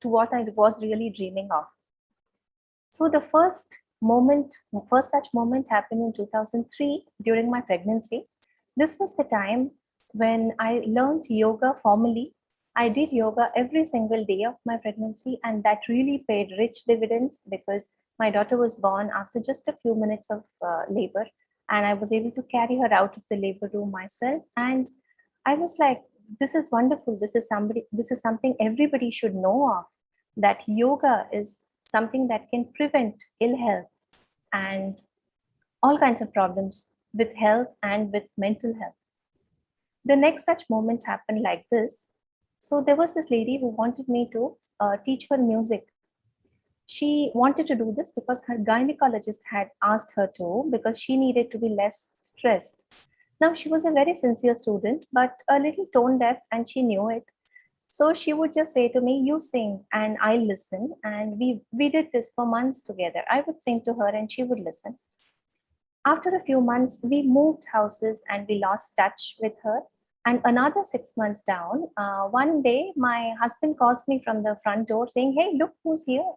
to what I was really dreaming of. So the first such moment happened in 2003 during my pregnancy. This was the time when I learned yoga formally. I did yoga every single day of my pregnancy, and that really paid rich dividends because my daughter was born after just a few minutes of labor, and I was able to carry her out of the labor room myself. And I was like, this is wonderful. This is something everybody should know of, that yoga is something that can prevent ill health and all kinds of problems with health and with mental health. The next such moment happened like this. So there was this lady who wanted me to teach her music. She wanted to do this because her gynecologist had asked her to, because she needed to be less stressed. Now, she was a very sincere student, but a little tone deaf, and she knew it. So she would just say to me, you sing and I listen. And we did this for months together. I would sing to her and she would listen. After a few months, we moved houses and we lost touch with her. And another 6 months down, one day, my husband calls me from the front door saying, hey, look who's here.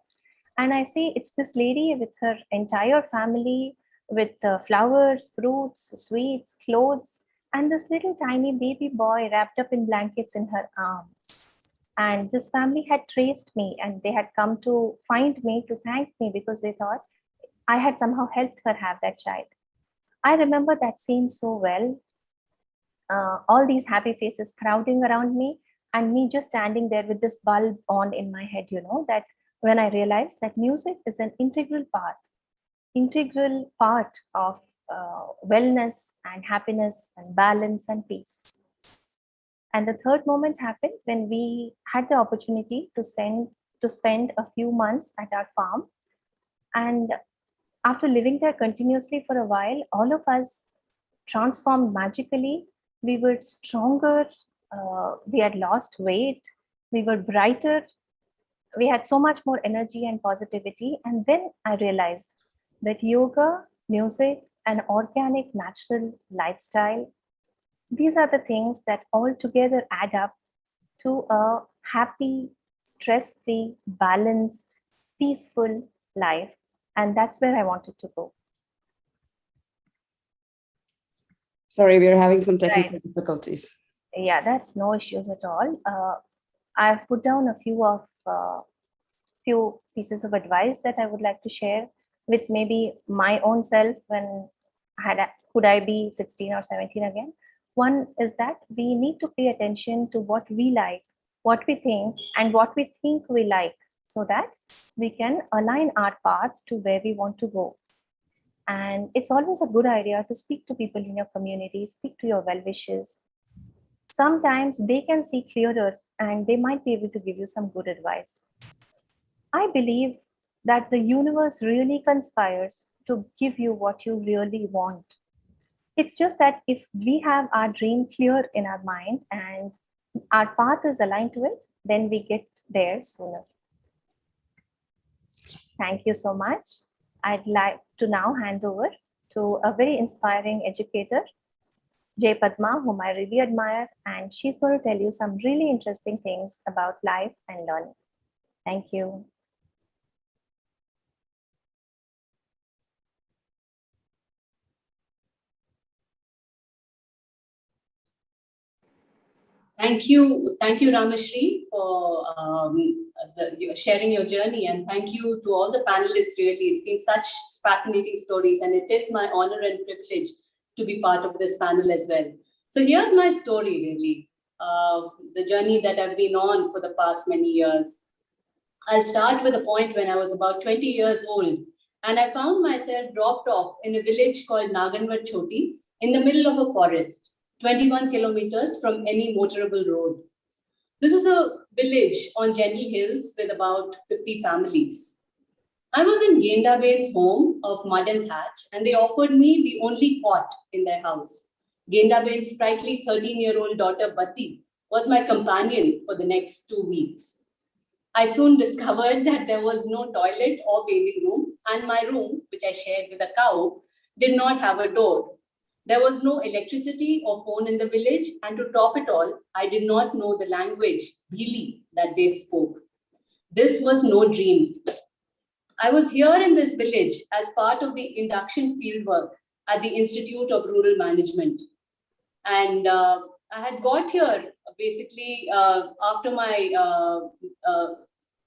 And I see it's this lady with her entire family, with flowers, fruits, sweets, clothes, and this little tiny baby boy wrapped up in blankets in her arms. And this family had traced me and they had come to find me to thank me because they thought I had somehow helped her have that child. I remember that scene so well. All these happy faces crowding around me and me just standing there with this bulb on in my head, that when I realized that music is an integral part of wellness and happiness and balance and peace. And the third moment happened when we had the opportunity to spend a few months at our farm. And after living there continuously for a while, all of us transformed magically. We were stronger. We had lost weight. We were brighter. We had so much more energy and positivity. And then I realized that yoga, music, and organic natural lifestyle, these are the things that all together add up to a happy, stress-free, balanced, peaceful life. And that's where I wanted to go. Sorry, we are having some technical difficulties. Yeah, that's no issues at all. I've put down a few pieces of advice that I would like to share with maybe my own self when could I be 16 or 17 again. One is that we need to pay attention to what we like, what we think, and what we think we like, so that we can align our paths to where we want to go. And it's always a good idea to speak to people in your community, speak to your well-wishers. Sometimes they can see clearer and they might be able to give you some good advice. I believe that the universe really conspires to give you what you really want. It's just that if we have our dream clear in our mind and our path is aligned to it, then we get there sooner. Thank you so much. I'd like to now hand over to a very inspiring educator, Jay Padma, whom I really admire, and she's going to tell you some really interesting things about life and learning. Thank you. Thank you, Ramashri, for sharing your journey, and thank you to all the panelists. Really, it's been such fascinating stories, and it is my honor and privilege to be part of this panel as well. So here's my story, really, the journey that I've been on for the past many years. I'll start with a point when I was about 20 years old, and I found myself dropped off in a village called Naganvat Choti in the middle of a forest, 21 kilometers from any motorable road. This is a village on gentle hills with about 50 families. I was in Gendaben's home of mud and thatch, and they offered me the only cot in their house. Gendaben's sprightly 13-year-old daughter, Bati, was my companion for the next 2 weeks. I soon discovered that there was no toilet or bathing room, and my room, which I shared with a cow, did not have a door. There was no electricity or phone in the village, and to top it all, I did not know the language, Bhili, that they spoke. This was no dream. I was here in this village as part of the induction fieldwork at the Institute of Rural Management. And I had got here basically after my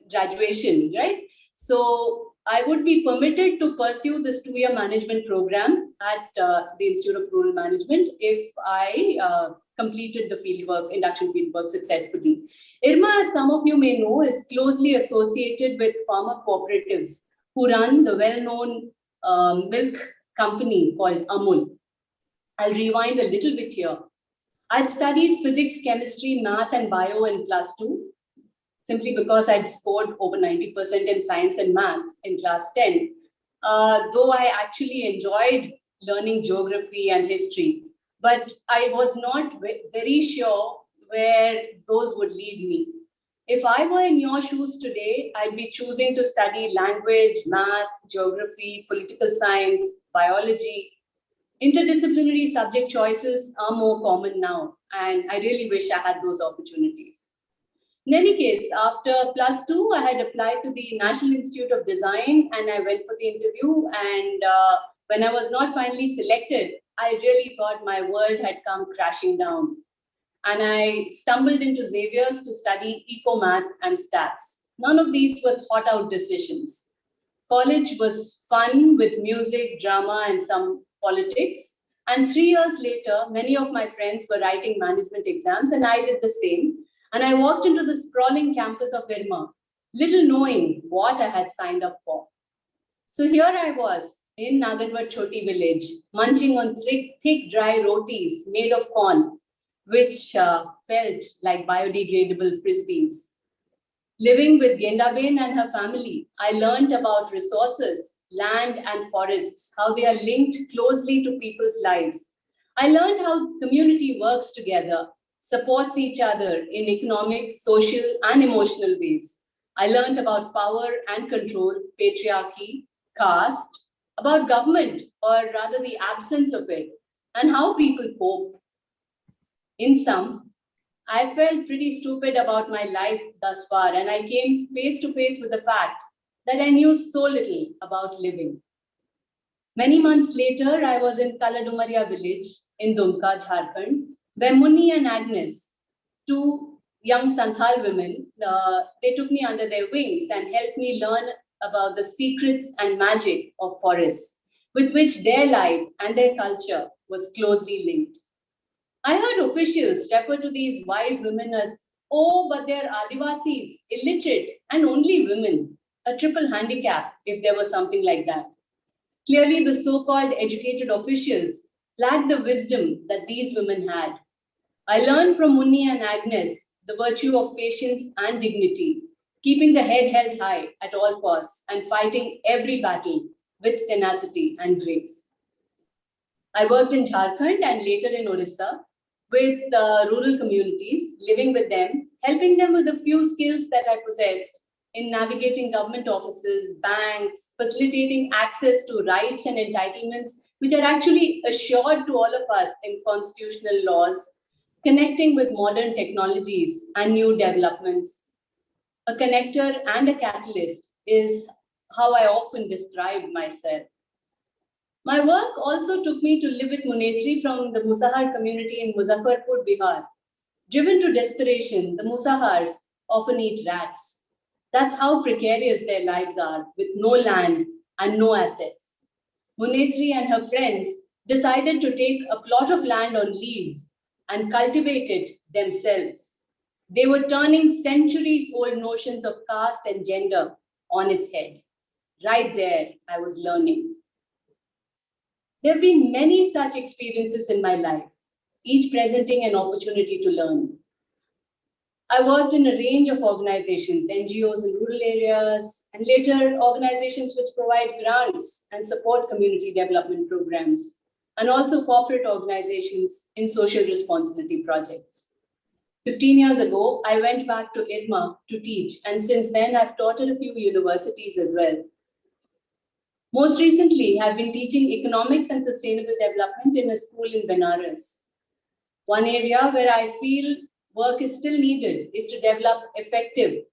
graduation, right? So I would be permitted to pursue this 2-year management program at the Institute of Rural Management if I completed the fieldwork, induction fieldwork successfully. IRMA, as some of you may know, is closely associated with farmer cooperatives who run the well-known milk company called Amul. I'll rewind a little bit here. I'd studied physics, chemistry, math, and bio in +2. Simply because I'd scored over 90% in science and math in class 10, though I actually enjoyed learning geography and history, but I was not very sure where those would lead me. If I were in your shoes today, I'd be choosing to study language, math, geography, political science, biology. Interdisciplinary subject choices are more common now, and I really wish I had those opportunities. In any case, after +2, I had applied to the National Institute of Design and I went for the interview. And when I was not finally selected, I really thought my world had come crashing down. And I stumbled into Xavier's to study eco-math and stats. None of these were thought out decisions. College was fun with music, drama, and some politics. And 3 years later, many of my friends were writing management exams and I did the same. And I walked into the sprawling campus of IRMA, little knowing what I had signed up for. So here I was in Naganvat Choti village, munching on thick, dry rotis made of corn, which felt like biodegradable frisbees. Living with Gendaben and her family, I learned about resources, land and forests, how they are linked closely to people's lives. I learned how community works together, supports each other in economic, social, and emotional ways. I learned about power and control, patriarchy, caste, about government, or rather the absence of it, and how people cope. In sum, I felt pretty stupid about my life thus far, and I came face to face with the fact that I knew so little about living. Many months later, I was in Kaladumaria village in Dumka, Jharkhand, where Munni and Agnes, two young Santhal women, they took me under their wings and helped me learn about the secrets and magic of forests, with which their life and their culture was closely linked. I heard officials refer to these wise women as, oh, but they're Adivasis, illiterate, and only women, a triple handicap if there was something like that. Clearly, the so-called educated officials lacked the wisdom that these women had. I learned from Munni and Agnes the virtue of patience and dignity, keeping the head held high at all costs and fighting every battle with tenacity and grace. I worked in Jharkhand and later in Odisha with rural communities, living with them, helping them with the few skills that I possessed in navigating government offices, banks, facilitating access to rights and entitlements, which are actually assured to all of us in constitutional laws, connecting with modern technologies and new developments. A connector and a catalyst is how I often describe myself. My work also took me to live with Munesri from the Musahar community in Muzaffarpur, Bihar. Driven to desperation, the Musahars often eat rats. That's how precarious their lives are, with no land and no assets. Munesri and her friends decided to take a plot of land on lease and cultivate it themselves. They were turning centuries-old notions of caste and gender on its head. Right there, I was learning. There have been many such experiences in my life, each presenting an opportunity to learn. I worked in a range of organizations, NGOs in rural areas, and later organizations which provide grants and support community development programs, and also corporate organizations in social responsibility projects. 15 years ago, I went back to IRMA to teach, and since then I've taught at a few universities as well. Most recently, I've been teaching economics and sustainable development in a school in Benares. One area where I feel work is still needed is to develop effective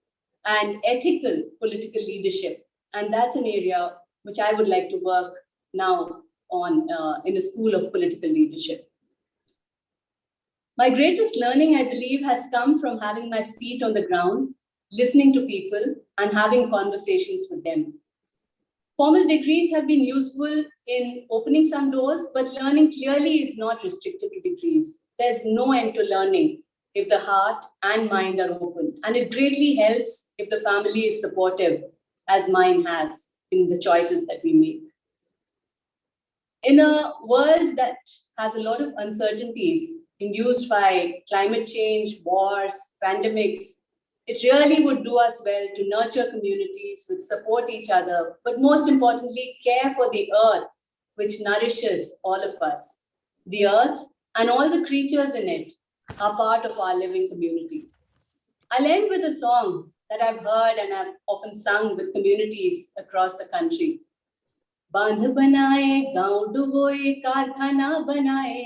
and ethical political leadership. And that's an area which I would like to work now on in a school of political leadership. My greatest learning, I believe, has come from having my feet on the ground, listening to people, and having conversations with them. Formal degrees have been useful in opening some doors, but learning clearly is not restricted to degrees. There's no end to learning if the heart and mind are open. And it greatly helps if the family is supportive, as mine has in the choices that we make. In a world that has a lot of uncertainties induced by climate change, wars, pandemics, it really would do us well to nurture communities which support each other, but most importantly, care for the earth, which nourishes all of us. The earth and all the creatures in it are part of our living community. I'll end with a song that I've heard and I've often sung with communities across the country. बांध बनाए गांव डुबोए कारखाना बनाए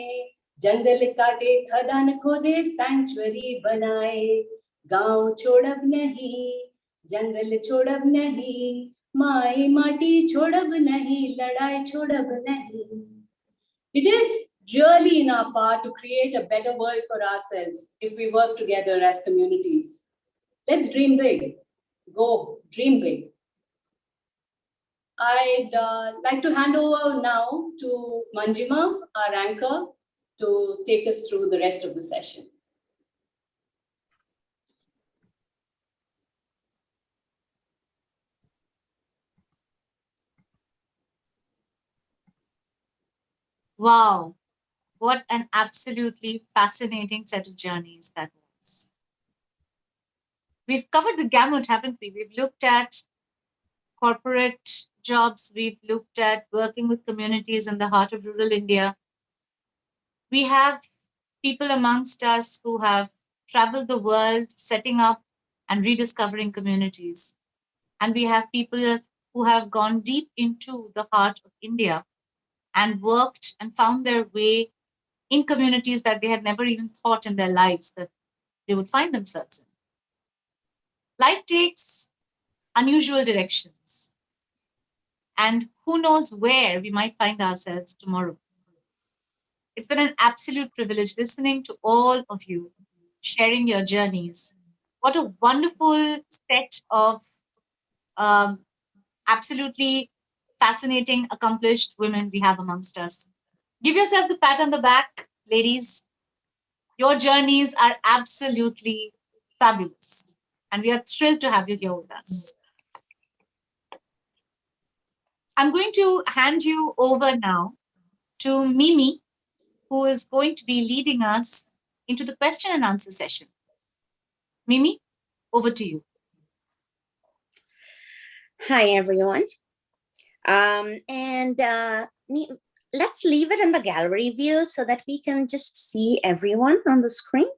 जंगल काटे खदान खोदे sanctuary बनाए गांव छोड़ब नहीं जंगल छोड़ब नहीं माई माटी छोड़ब नहीं लड़ाई छोड़ब नहीं. It is really in our power to create a better world for ourselves if we work together as communities. Let's dream big. Go dream big. I'd like to hand over now to Manjima, our anchor, to take us through the rest of the session. Wow, what an absolutely fascinating set of journeys that was. We've covered the gamut, haven't we? We've looked at corporate jobs, we've looked at working with communities in the heart of rural India. We have people amongst us who have traveled the world, setting up and rediscovering communities. And we have people who have gone deep into the heart of India and worked and found their way in communities that they had never even thought in their lives that they would find themselves in. Life takes unusual directions, and who knows where we might find ourselves tomorrow. It's been an absolute privilege listening to all of you, sharing your journeys. What a wonderful set of um, absolutely fascinating, accomplished women we have amongst us. Give yourselves a pat on the back, ladies. Your journeys are absolutely fabulous, and we are thrilled to have you here with us. I'm going to hand you over now to Mimi, who is going to be leading us into the question and answer session. Mimi, over to you. Hi, everyone. Let's leave it in the gallery view so that we can just see everyone on the screen.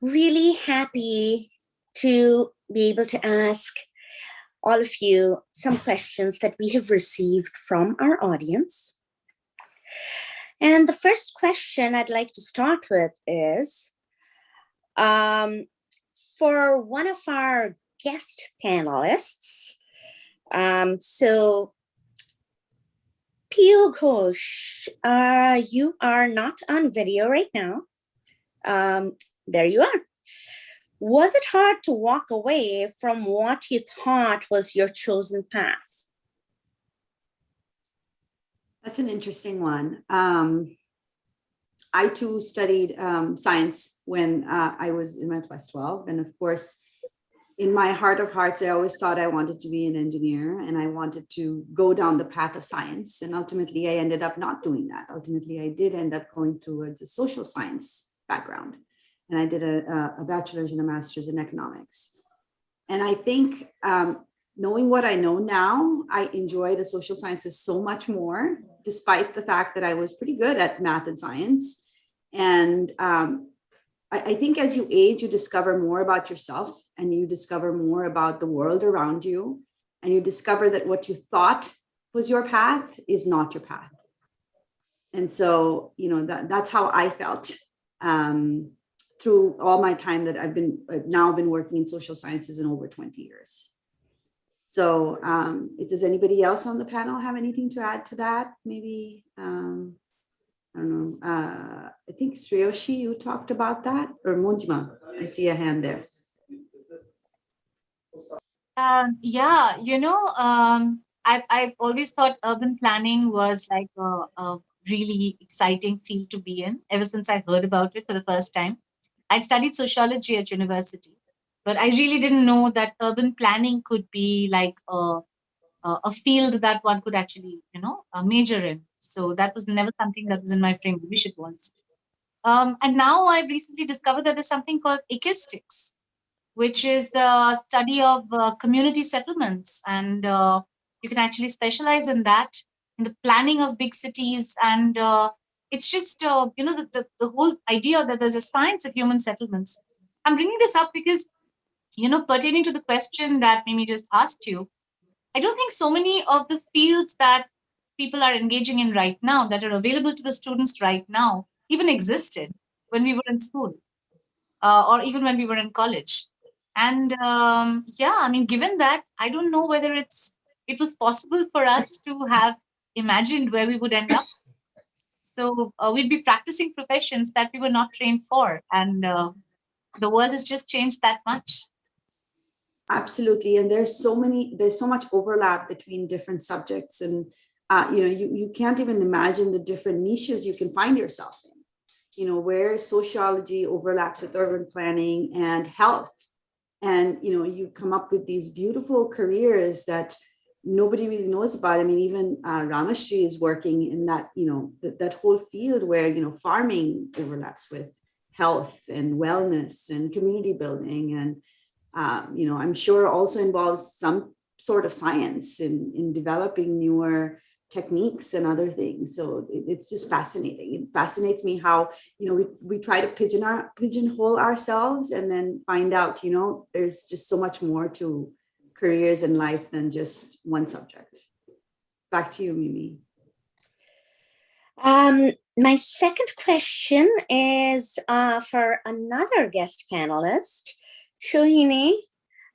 Really happy to be able to ask all of you some questions that we have received from our audience. And the first question I'd like to start with is, for one of our guest panelists, so Piyush Ghosh, you are not on video right now. There you are. Was it hard to walk away from what you thought was your chosen path? That's an interesting one. I too studied science when I was in my plus 12. And of course, in my heart of hearts, I always thought I wanted to be an engineer and I wanted to go down the path of science. And ultimately, I ended up not doing that. Ultimately, I did end up going towards a social science background. And I did a bachelor's and a master's in economics. And I think knowing what I know now, I enjoy the social sciences so much more, despite the fact that I was pretty good at math and science. And I think as you age, you discover more about yourself and you discover more about the world around you. And you discover that what you thought was your path is not your path. And so, you know, that's how I felt through all my time that I've now been working in social sciences in over 20 years. So does anybody else on the panel have anything to add to that? Maybe, I don't know. I think Sriyoshi, you talked about that, or Munjima, I see a hand there. Yeah, you know, I've always thought urban planning was like a really exciting field to be in ever since I heard about it for the first time. I studied sociology at university, but I really didn't know that urban planning could be like a field that one could actually, you know, major in. So that was never something that was in my frame. I wish it was. And now I've recently discovered that there's something called ecaistics, which is the study of community settlements. And you can actually specialize in that, in the planning of big cities. And it's just, you know, the whole idea that there's a science of human settlements. I'm bringing this up because, you know, pertaining to the question that Mimi just asked you, I don't think so many of the fields that people are engaging in right now, that are available to the students right now, even existed when we were in school or even when we were in college. And yeah, I mean, given that, I don't know whether it was possible for us to have imagined where we would end up. So we'd be practicing professions that we were not trained for. And the world has just changed that much. Absolutely. And there's so much overlap between different subjects. And, you know, you can't even imagine the different niches you can find yourself in, you know, where sociology overlaps with urban planning and health. And, you know, you come up with these beautiful careers that nobody really knows about. I mean, even Ramashri is working in that, you know, that whole field where, you know, farming overlaps with health and wellness and community building. And, you know, I'm sure also involves some sort of science in developing newer techniques and other things. So it's just fascinating. It fascinates me how, you know, we try to pigeonhole ourselves and then find out, you know, there's just so much more to careers in life than just one subject. Back to you, Mimi. My second question is for another guest panelist, Shohini.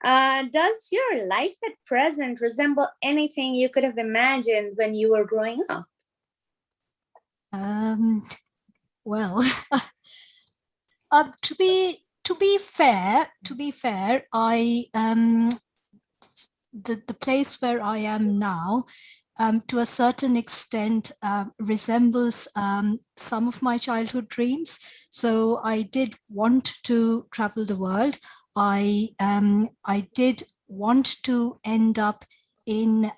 Does your life at present resemble anything you could have imagined when you were growing up? Well, to be fair, I the place where I am now, to a certain extent, resembles some of my childhood dreams. So I did want to travel the world. I did want to end up in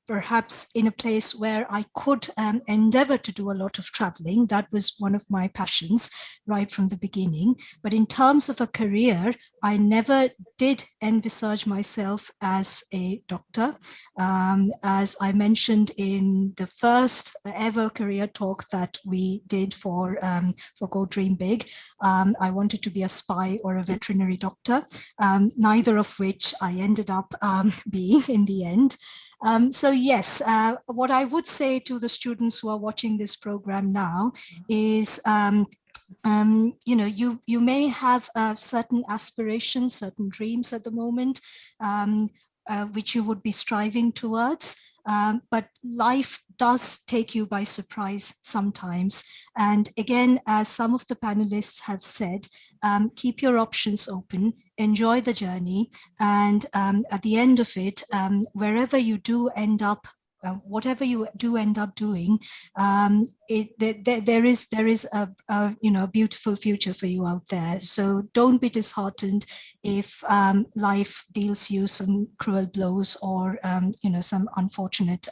perhaps in a place where I could endeavor to do a lot of traveling. That was one of my passions right from the beginning. But in terms of a career, I never did envisage myself as a doctor. As I mentioned in the first ever career talk that we did for Go Dream Big, I wanted to be a spy or a veterinary doctor, neither of which I ended up being in the end. So yes, what I would say to the students who are watching this program now is, you may have certain aspirations, certain dreams at the moment, which you would be striving towards. But life does take you by surprise sometimes. And again, as some of the panelists have said, keep your options open, enjoy the journey, and at the end of it, wherever you do end up, whatever you do end up doing, there is a beautiful future for you out there. So don't be disheartened if life deals you some cruel blows, or some unfortunate,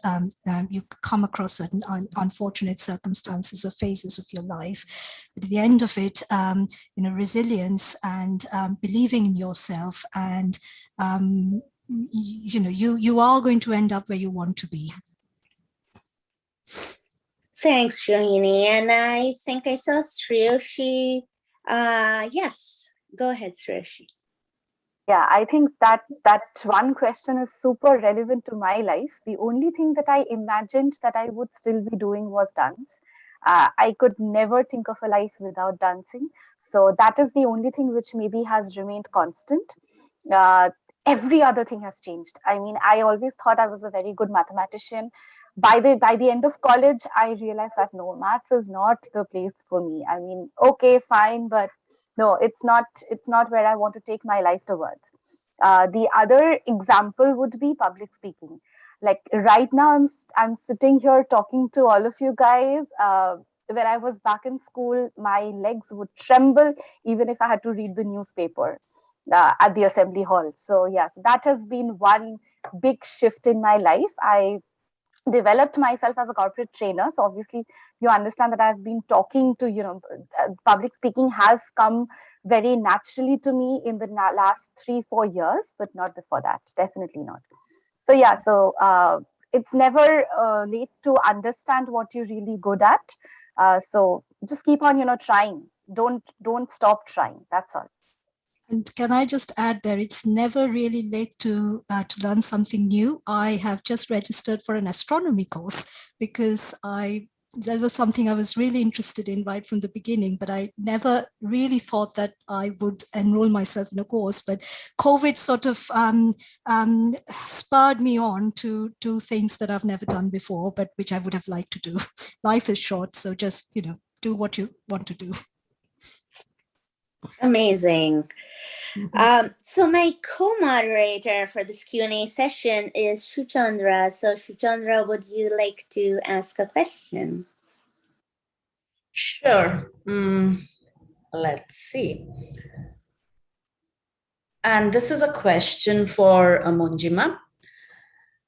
you come across certain unfortunate circumstances or phases of your life. But at the end of it, resilience and believing in yourself, and you are going to end up where you want to be. Thanks, Shohini. And I think I saw Sriyoshi. Yes, go ahead, Sriyoshi. Yeah, I think that one question is super relevant to my life. The only thing that I imagined that I would still be doing was dance. I could never think of a life without dancing. So that is the only thing which maybe has remained constant. Every other thing has changed. I mean, I always thought I was a very good mathematician. By the end of college, I realized that no, maths is not the place for me. I mean, okay, fine, but no, it's not where I want to take my life towards. The other example would be public speaking. Like right now, I'm sitting here talking to all of you guys. When I was back in school, my legs would tremble even if I had to read the newspaper at the assembly hall. So yes, that has been one big shift in my life. I developed myself as a corporate trainer, so obviously you understand that I've been talking to public speaking has come very naturally to me in the last 3-4 years, but not before that, definitely not. So yeah, so it's never late to understand what you're really good at, so just keep on trying. Don't stop trying, that's all. And can I just add there, it's never really late to learn something new. I have just registered for an astronomy course because that was something I was really interested in right from the beginning, but I never really thought that I would enroll myself in a course. But COVID sort of spurred me on to do things that I've never done before, but which I would have liked to do. Life is short, so just, do what you want to do. Amazing. So my co-moderator for this Q&A session is Shuchandra. So Shuchandra, would you like to ask a question? Sure. Let's see. And this is a question for Monjima.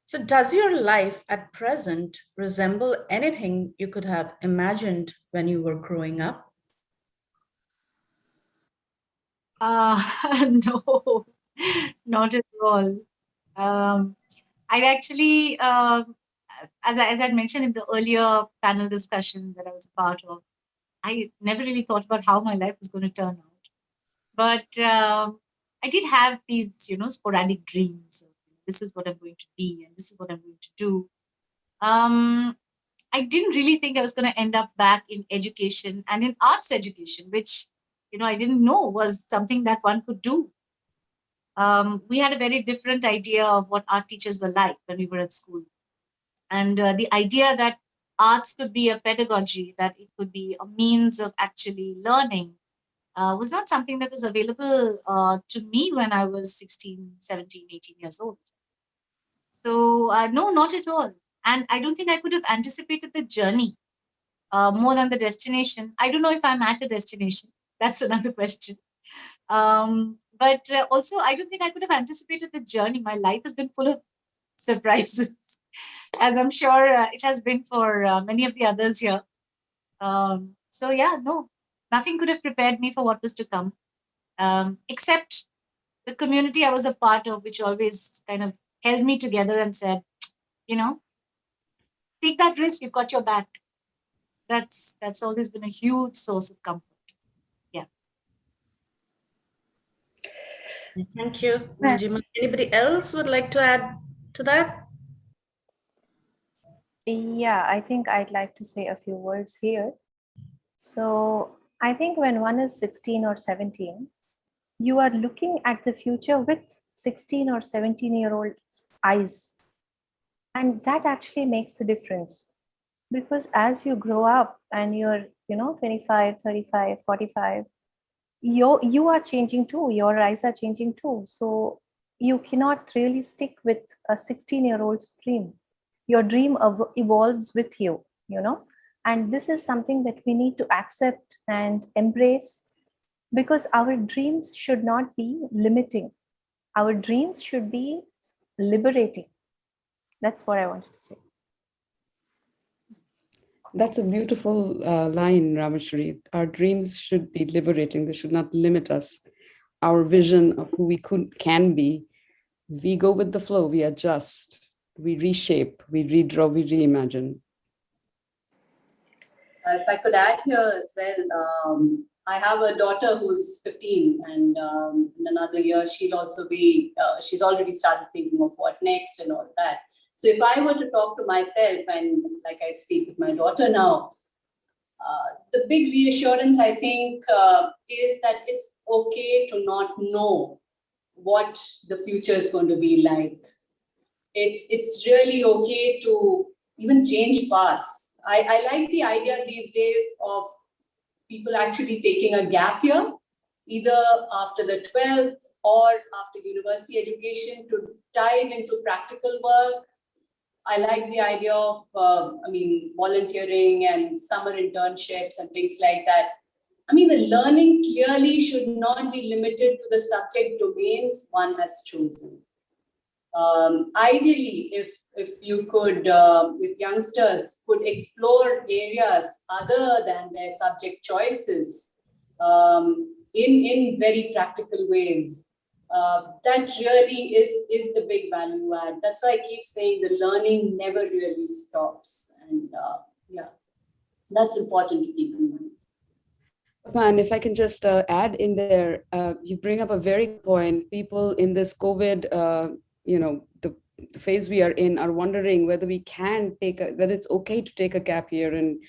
So does your life at present resemble anything you could have imagined when you were growing up? No, not at all. I actually, as I mentioned in the earlier panel discussion that I was a part of, I never really thought about how my life was going to turn out. But I did have these, sporadic dreams. This is what I'm going to be, and this is what I'm going to do. I didn't really think I was going to end up back in education and in arts education, which, I didn't know was something that one could do. We had a very different idea of what art teachers were like when we were at school. And the idea that arts could be a pedagogy, that it could be a means of actually learning, was not something that was available to me when I was 16, 17, 18 years old. So, no, not at all. And I don't think I could have anticipated the journey more than the destination. I don't know if I'm at a destination. That's another question. But also, I don't think I could have anticipated the journey. My life has been full of surprises, as I'm sure it has been for many of the others here. So, yeah, no, nothing could have prepared me for what was to come, except the community I was a part of, which always kind of held me together and said, take that risk, you've got your back. That's always been a huge source of comfort. Yeah. Thank you, Manjima. Anybody else would like to add to that? Yeah, I think I'd like to say a few words here. So I think when one is 16 or 17, you are looking at the future with 16 or 17-year-old's eyes. And that actually makes a difference. Because as you grow up and you're, 25, 35, 45, you are changing too. Your eyes are changing too. So you cannot really stick with a 16-year-old's dream. Your dream evolves with you, and this is something that we need to accept and embrace, because our dreams should not be limiting. Our dreams should be liberating. That's what I wanted to say. That's a beautiful line, Rameshwari. Our dreams should be liberating. They should not limit us. Our vision of who we can be, we go with the flow, we adjust, we reshape, we redraw, we reimagine. If I could add here as well, I have a daughter who's 15, and in another year, she'll also be, she's already started thinking of what next and all that. So if I were to talk to myself, and like I speak with my daughter now, the big reassurance, I think, is that it's okay to not know what the future is going to be like. It's really okay to even change paths. I like the idea these days of people actually taking a gap year, either after the 12th or after university education, to dive into practical work. I like the idea of, volunteering and summer internships and things like that. The learning clearly should not be limited to the subject domains one has chosen. Ideally, if you could, if youngsters could explore areas other than their subject choices in very practical ways, that really is the big value add. That's why I keep saying the learning never really stops. And that's important to keep in mind. And if I can just add in there, you bring up a very good point. People in this COVID, the phase we are in are wondering whether we can whether it's okay to take a gap year and,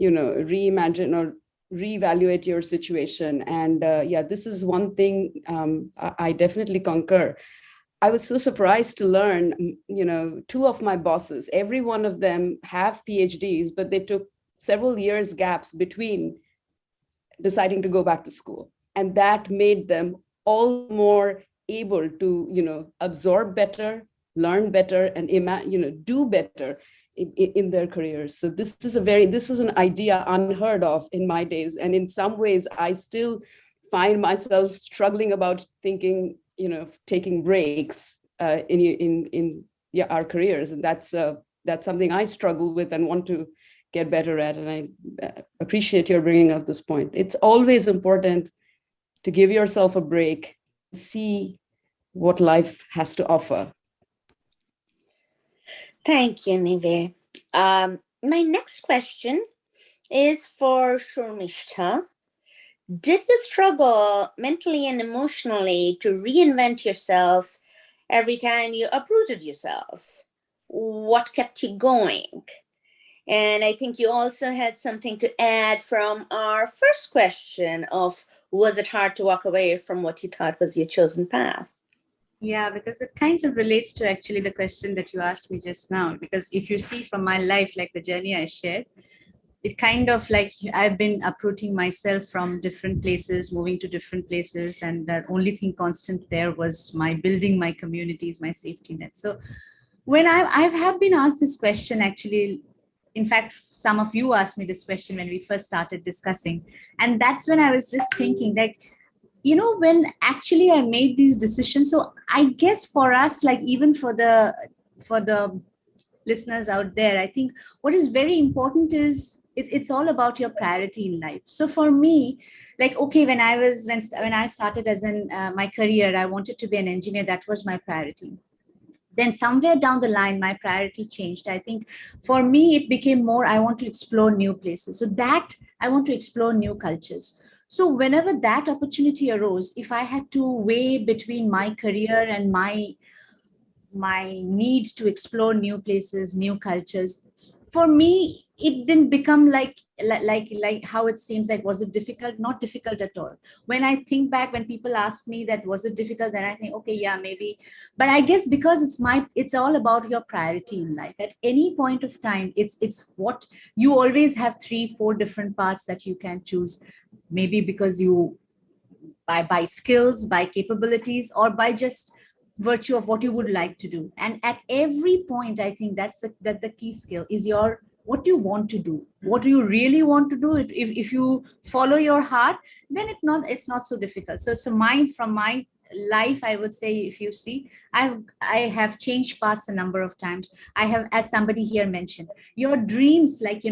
reimagine or reevaluate your situation. And this is one thing I definitely concur. I was so surprised to learn, two of my bosses, every one of them have PhDs, but they took several years gaps between deciding to go back to school. And that made them all more able to, absorb better, learn better, and, do better in their careers. So this was an idea unheard of in my days. And in some ways, I still find myself struggling about thinking, taking breaks in our careers. And that's something I struggle with and want to get better at. And I appreciate your bringing up this point. It's always important to give yourself a break, see what life has to offer. Thank you, Nive. My next question is for Shormishta. Did you struggle mentally and emotionally to reinvent yourself every time you uprooted yourself? What kept you going? And I think you also had something to add from our first question of, was it hard to walk away from what you thought was your chosen path? Yeah, because it kind of relates to actually the question that you asked me just now. Because if you see from my life, like the journey I shared, it kind of like I've been uprooting myself from different places, moving to different places. And the only thing constant there was my building my communities, my safety net. So when I have been asked this question, actually, in fact, some of you asked me this question when we first started discussing. And that's when I was just thinking, like, when actually I made these decisions. So I guess for us, like even for the listeners out there, I think what is very important is it's all about your priority in life. So for me, like, okay, when I started as in my career, I wanted to be an engineer. That was my priority. Then somewhere down the line, my priority changed. I think for me, it became more, I want to explore new places. So that I want to explore new cultures. So whenever that opportunity arose, if I had to weigh between my career and my need to explore new places, new cultures, for me, it didn't become like how it seems like. Was it difficult? Not difficult at all. When I think back, when people ask me that was it difficult, then I think, okay, yeah, maybe. But I guess because it's all about your priority in life. At any point of time, it's what you always have 3-4 different paths that you can choose. Maybe because you by skills, by capabilities, or by just virtue of what you would like to do. And at every point, I think that the key skill is your what you want to do. What do you really want to do? If you follow your heart, then it's not so difficult. So from my life, I would say, if you see, I have changed paths a number of times. I have, as somebody here mentioned, your dreams, like,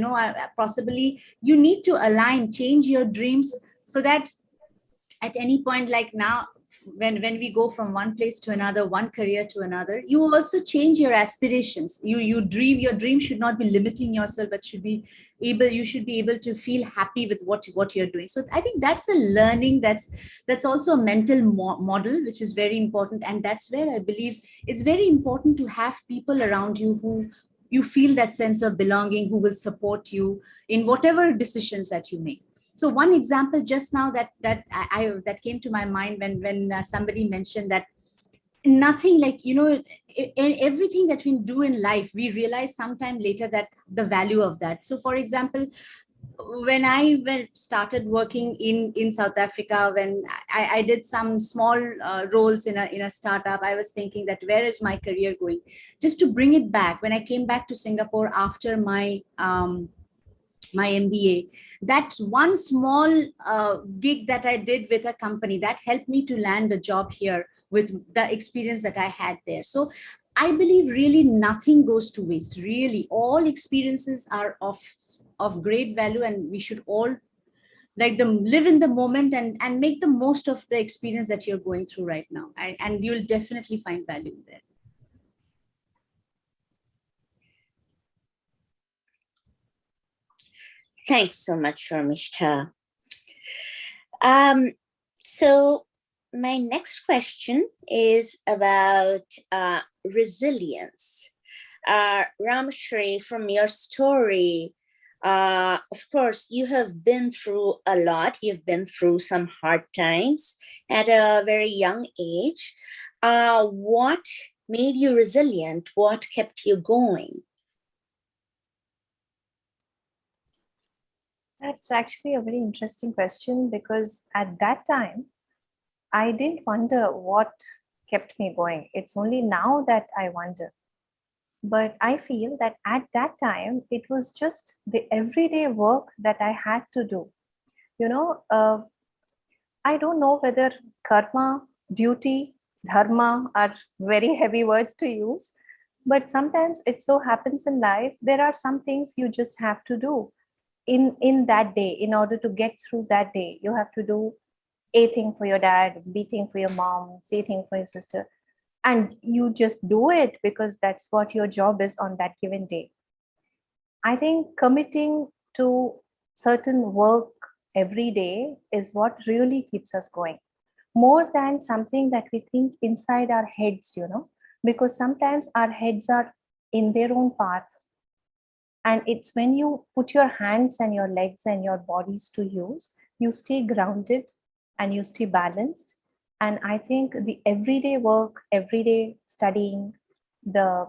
possibly you need to change your dreams, so that at any point, like now, when we go from one place to another, one career to another, you also change your aspirations. You dream. Your dream should not be limiting yourself, but you should be able to feel happy with what you're doing. So I think that's a learning, that's also a mental model, which is very important. And that's where I believe it's very important to have people around you who you feel that sense of belonging, who will support you in whatever decisions that you make. So one example just now that came to my mind when somebody mentioned that nothing, like, everything that we do in life, we realize sometime later that the value of that. So for example, when I started working in South Africa, when I did some small roles in a startup, I was thinking that where is my career going? Just to bring it back, when I came back to Singapore after my MBA, that one small gig that I did with a company that helped me to land a job here with the experience that I had there. So I believe really nothing goes to waste. Really, all experiences are of great value, and we should all live in the moment and make the most of the experience that you're going through right now. And you'll definitely find value there. Thanks so much, Sharmishta. So my next question is about resilience. Ramshri, from your story, of course, you have been through a lot. You've been through some hard times at a very young age. What made you resilient? What kept you going? That's actually a very interesting question, because at that time, I didn't wonder what kept me going. It's only now that I wonder. But I feel that at that time, it was just the everyday work that I had to do. I don't know whether karma, duty, dharma are very heavy words to use, but sometimes it so happens in life, there are some things you just have to do in that day. In order to get through that day, you have to do A thing for your dad, B thing for your mom, C thing for your sister, and you just do it because that's what your job is on that given day. I think committing to certain work every day is what really keeps us going, more than something that we think inside our heads, because sometimes our heads are in their own paths, And it's when you put your hands and your legs and your bodies to use, you stay grounded and you stay balanced. And I think the everyday work, everyday studying, the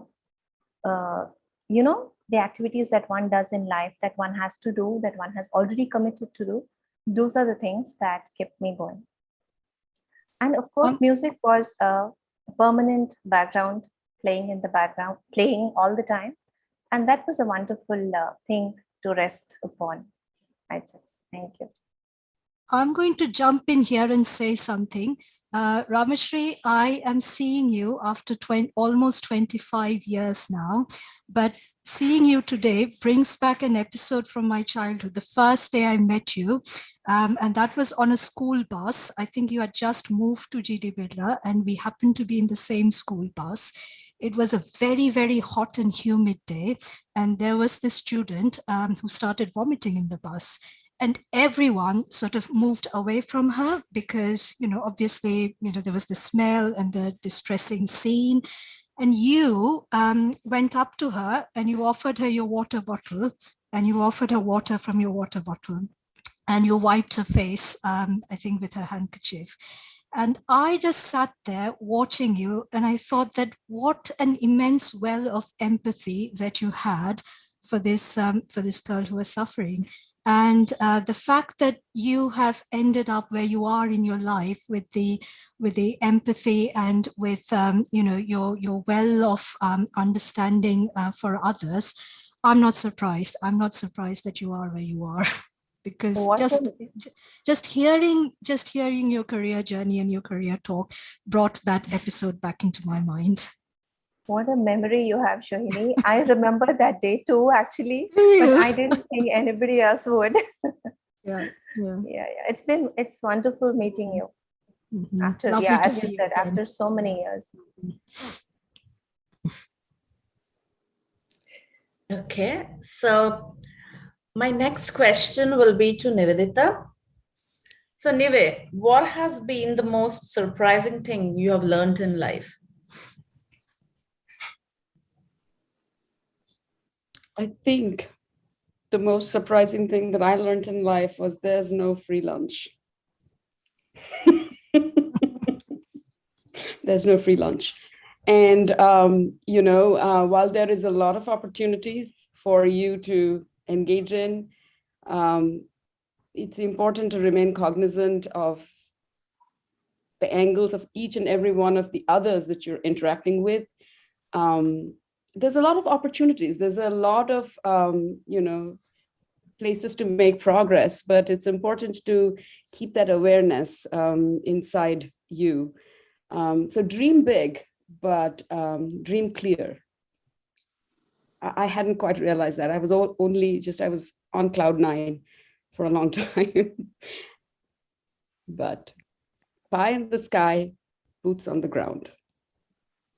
the activities that one does in life, that one has to do, that one has already committed to do, those are the things that kept me going. And of course, music was a permanent background, playing in the background, playing all the time. And that was a wonderful thing to rest upon, I'd say. Thank you. I'm going to jump in here and say something. Ramashri, I am seeing you after almost 25 years now, but seeing you today brings back an episode from my childhood. The first day I met you, and that was on a school bus. I think you had just moved to GD Birla, and we happened to be in the same school bus. It was a very, very hot and humid day, and there was this student who started vomiting in the bus. And everyone sort of moved away from her because, obviously, there was the smell and the distressing scene. And you went up to her and you offered her your water bottle, and you offered her water from your water bottle. And you wiped her face, I think, with her handkerchief. And I just sat there watching you, and I thought that what an immense well of empathy that you had for this girl who was suffering. And the fact that you have ended up where you are in your life with the empathy and with your well of understanding for others, I'm not surprised. I'm not surprised that you are where you are, because just hearing your career journey and your career talk brought that episode back into my mind. What a memory you have, Shohini. I remember that day too, actually, but I didn't think anybody else would. Yeah. It's wonderful meeting you. Mm-hmm. After, Lovely yeah, to as see you said, you again. after so many years. Okay, so my next question will be to Nivedita. So Nive, what has been the most surprising thing you have learned in life? I think the most surprising thing that I learned in life was there's no free lunch. There's no free lunch. And, while there is a lot of opportunities for you to engage in, it's important to remain cognizant of the angles of each and every one of the others that you're interacting with. There's a lot of opportunities. There's a lot of, places to make progress, but it's important to keep that awareness inside you. So dream big, but dream clear. I hadn't quite realized that. I was I was on cloud 9 for a long time. But pie in the sky, boots on the ground.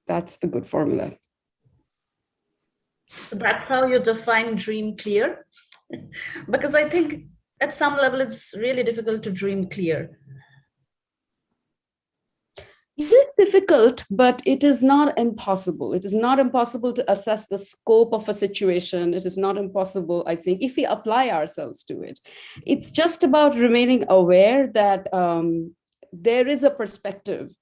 That's the good formula. So that's how you define dream clear? Because I think at some level, it's really difficult to dream clear. It is difficult, but it is not impossible. It is not impossible to assess the scope of a situation. It is not impossible, I think, if we apply ourselves to it. It's just about remaining aware that there is a perspective.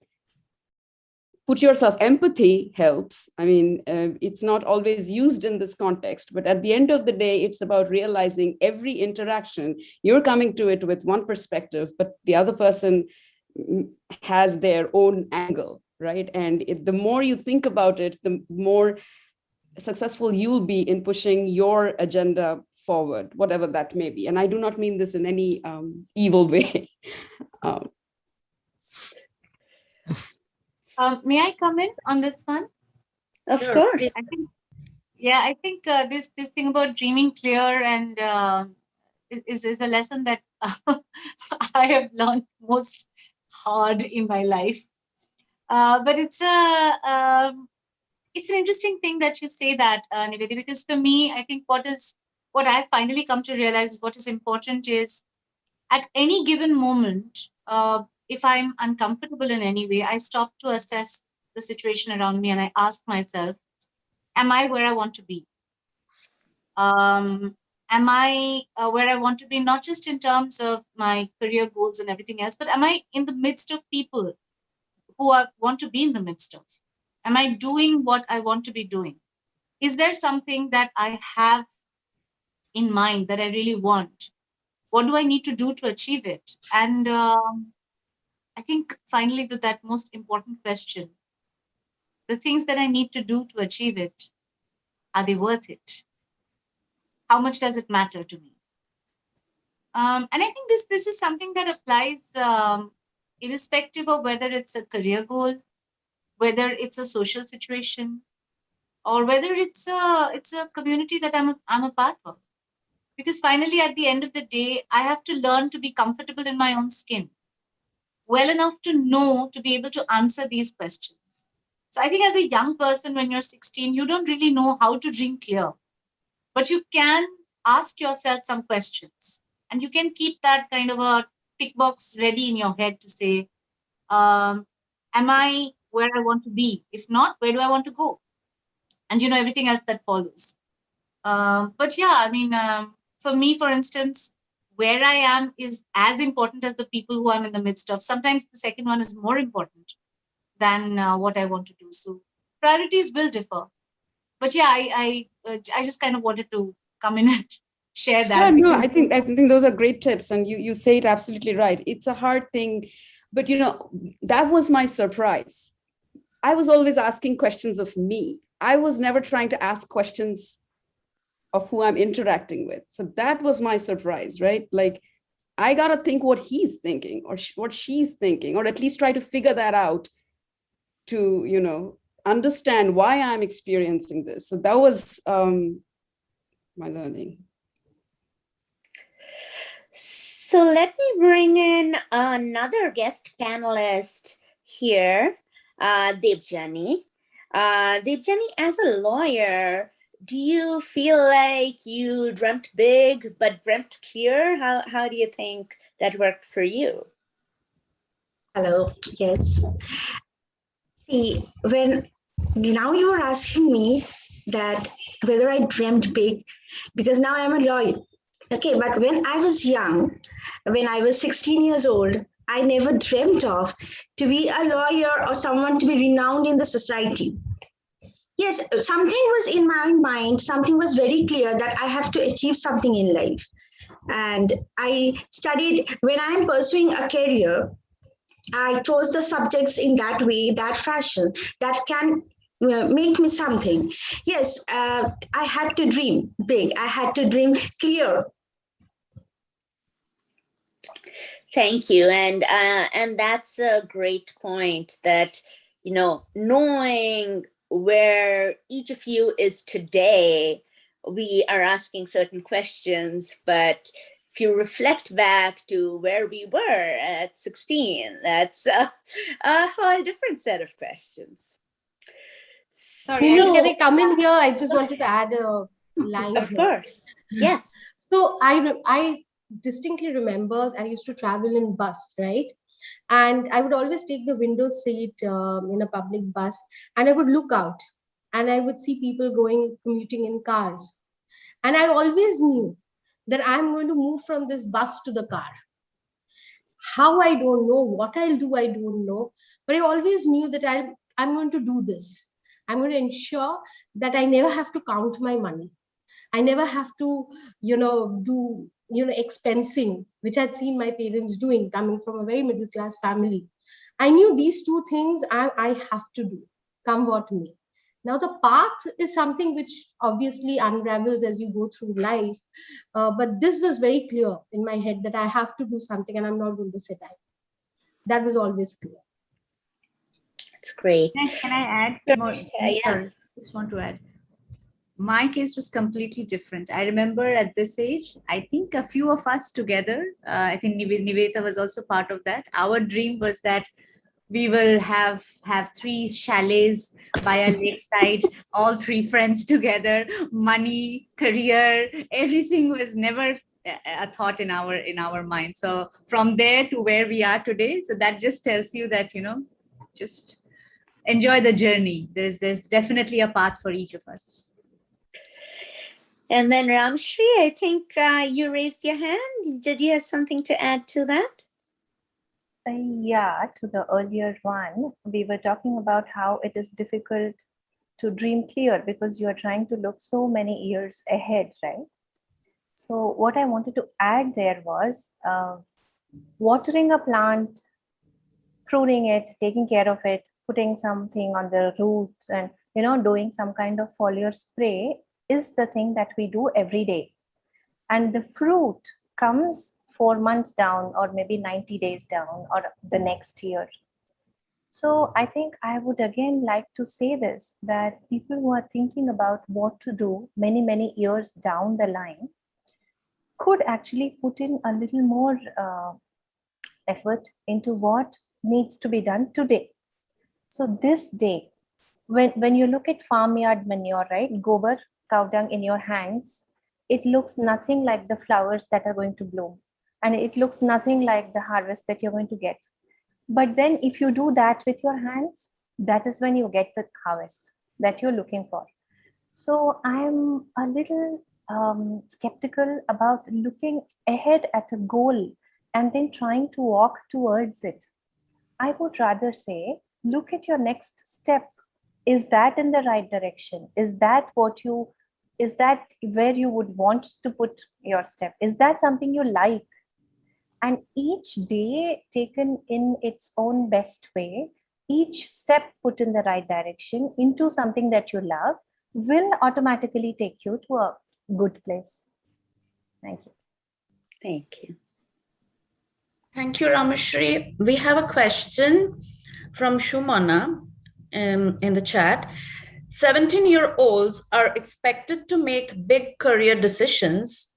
Put yourself, empathy helps. I mean, it's not always used in this context, but at the end of the day, it's about realizing every interaction, you're coming to it with one perspective, but the other person has their own angle, right? And the more you think about it, the more successful you'll be in pushing your agenda forward, whatever that may be. And I do not mean this in any evil way. May I comment on this one? Of course. I think this thing about dreaming clear and is a lesson that I have learned most hard in my life. But it's an interesting thing that you say that, Nivedi, because for me, I think what I've finally come to realize is what is important is at any given moment, if I'm uncomfortable in any way, I stop to assess the situation around me and I ask myself, am I where I want to be? Am I where I want to be, not just in terms of my career goals and everything else, but am I in the midst of people who I want to be in the midst of? Am I doing what I want to be doing? Is there something that I have in mind that I really want? What do I need to do to achieve it? And I think finally, with that most important question, the things that I need to do to achieve it, are they worth it? How much does it matter to me? And I think this is something that applies irrespective of whether it's a career goal, whether it's a social situation, or whether it's a community that I'm a part of. Because finally, at the end of the day, I have to learn to be comfortable in my own skin, well enough to know to be able to answer these questions. So I think as a young person, when you're 16, you don't really know how to dream clear, but you can ask yourself some questions, and you can keep that kind of a tick box ready in your head to say, am I where I want to be? If not, where do I want to go? And everything else that follows. But yeah, I mean, for me, for instance, where I am is as important as the people who I'm in the midst of. Sometimes the second one is more important than what I want to do. So priorities will differ. But yeah, I just kind of wanted to come in and share that. Yeah, no, because I think those are great tips, and you say it absolutely right. It's a hard thing, but that was my surprise. I was always asking questions of me. I was never trying to ask questions of who I'm interacting with. So that was my surprise, right? Like, I got to think what he's thinking or what she's thinking, or at least try to figure that out to, understand why I'm experiencing this. So that was my learning. So let me bring in another guest panelist here, Debjani. Debjani, as a lawyer, do you feel like you dreamt big but dreamt clear? How do you think that worked for you? Hello, yes. See, now you are asking me that whether I dreamt big, because now I'm a lawyer. Okay, but when I was young, when I was 16 years old, I never dreamt of to be a lawyer or someone to be renowned in the society. Yes, something was in my mind, something was very clear that I have to achieve something in life. And I studied, when I'm pursuing a career, I chose the subjects in that way, that fashion, that can make me something. Yes, I had to dream big. I had to dream clear. Thank you, and that's a great point. That knowing where each of you is today, we are asking certain questions, but if you reflect back to where we were at 16, that's a whole different set of questions. Sorry, can I come in here? I just wanted to add a line. Of course, yes. So I distinctly remember I used to travel in bus, right? And I would always take the window seat in a public bus, and I would look out, and I would see people commuting in cars. And I always knew that I'm going to move from this bus to the car. How, I don't know. What I'll do, I don't know. But I always knew that I'm going to do this. I'm going to ensure that I never have to count my money. I never have to, do, expensing, which I'd seen my parents doing, coming from a very middle class family. I knew these two things I have to do, come what may. Now, the path is something which obviously unravels as you go through life. But this was very clear in my head that I have to do something and I'm not going to sit idle. That was always clear. That's great. Can I add? Yeah. Just want to add. My case was completely different. I remember at this age, I think a few of us together, I think Nivedita was also part of that. Our dream was that we will have 3 chalets by a lakeside, all 3 friends together, money, career, everything was never a thought in our mind. So from there to where we are today, so that just tells you that, just enjoy the journey. There's definitely a path for each of us. And then Ramshri, I think you raised your hand. Did you have something to add to that? Yeah, to the earlier one, we were talking about how it is difficult to dream clear because you are trying to look so many years ahead, right? So what I wanted to add there was watering a plant, pruning it, taking care of it, putting something on the roots and, doing some kind of foliar spray is the thing that we do every day. And the fruit comes 4 months down or maybe 90 days down or the next year. So I think I would again like to say this, that people who are thinking about what to do many, many years down the line could actually put in a little more effort into what needs to be done today. So this day, when you look at farmyard manure, right, gobar, cow dung in your hands, it looks nothing like the flowers that are going to bloom. And it looks nothing like the harvest that you're going to get. But then if you do that with your hands, that is when you get the harvest that you're looking for. So I'm a little skeptical about looking ahead at a goal and then trying to walk towards it. I would rather say, look at your next step. Is that in the right direction? Is that where you would want to put your step? Is that something you like? And each day taken in its own best way, each step put in the right direction into something that you love will automatically take you to a good place. Thank you. Thank you. Thank you, Rameshri. We have a question from Shumana in the chat. 17-year-olds are expected to make big career decisions.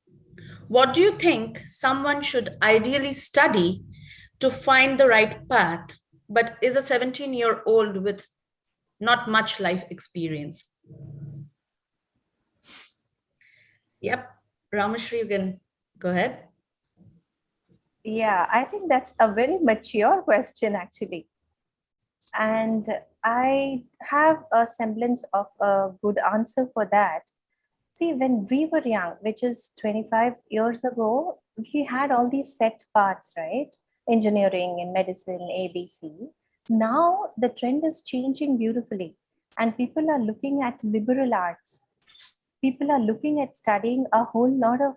What do you think someone should ideally study to find the right path, but is a 17-year-old with not much life experience? Yep, Rameshri, you can go ahead. Yeah, I think that's a very mature question, actually. And I have a semblance of a good answer for that. See, when we were young, which is 25 years ago, we had all these set paths, right? Engineering and medicine, ABC. Now the trend is changing beautifully, and people are looking at liberal arts. People are looking at studying a whole lot of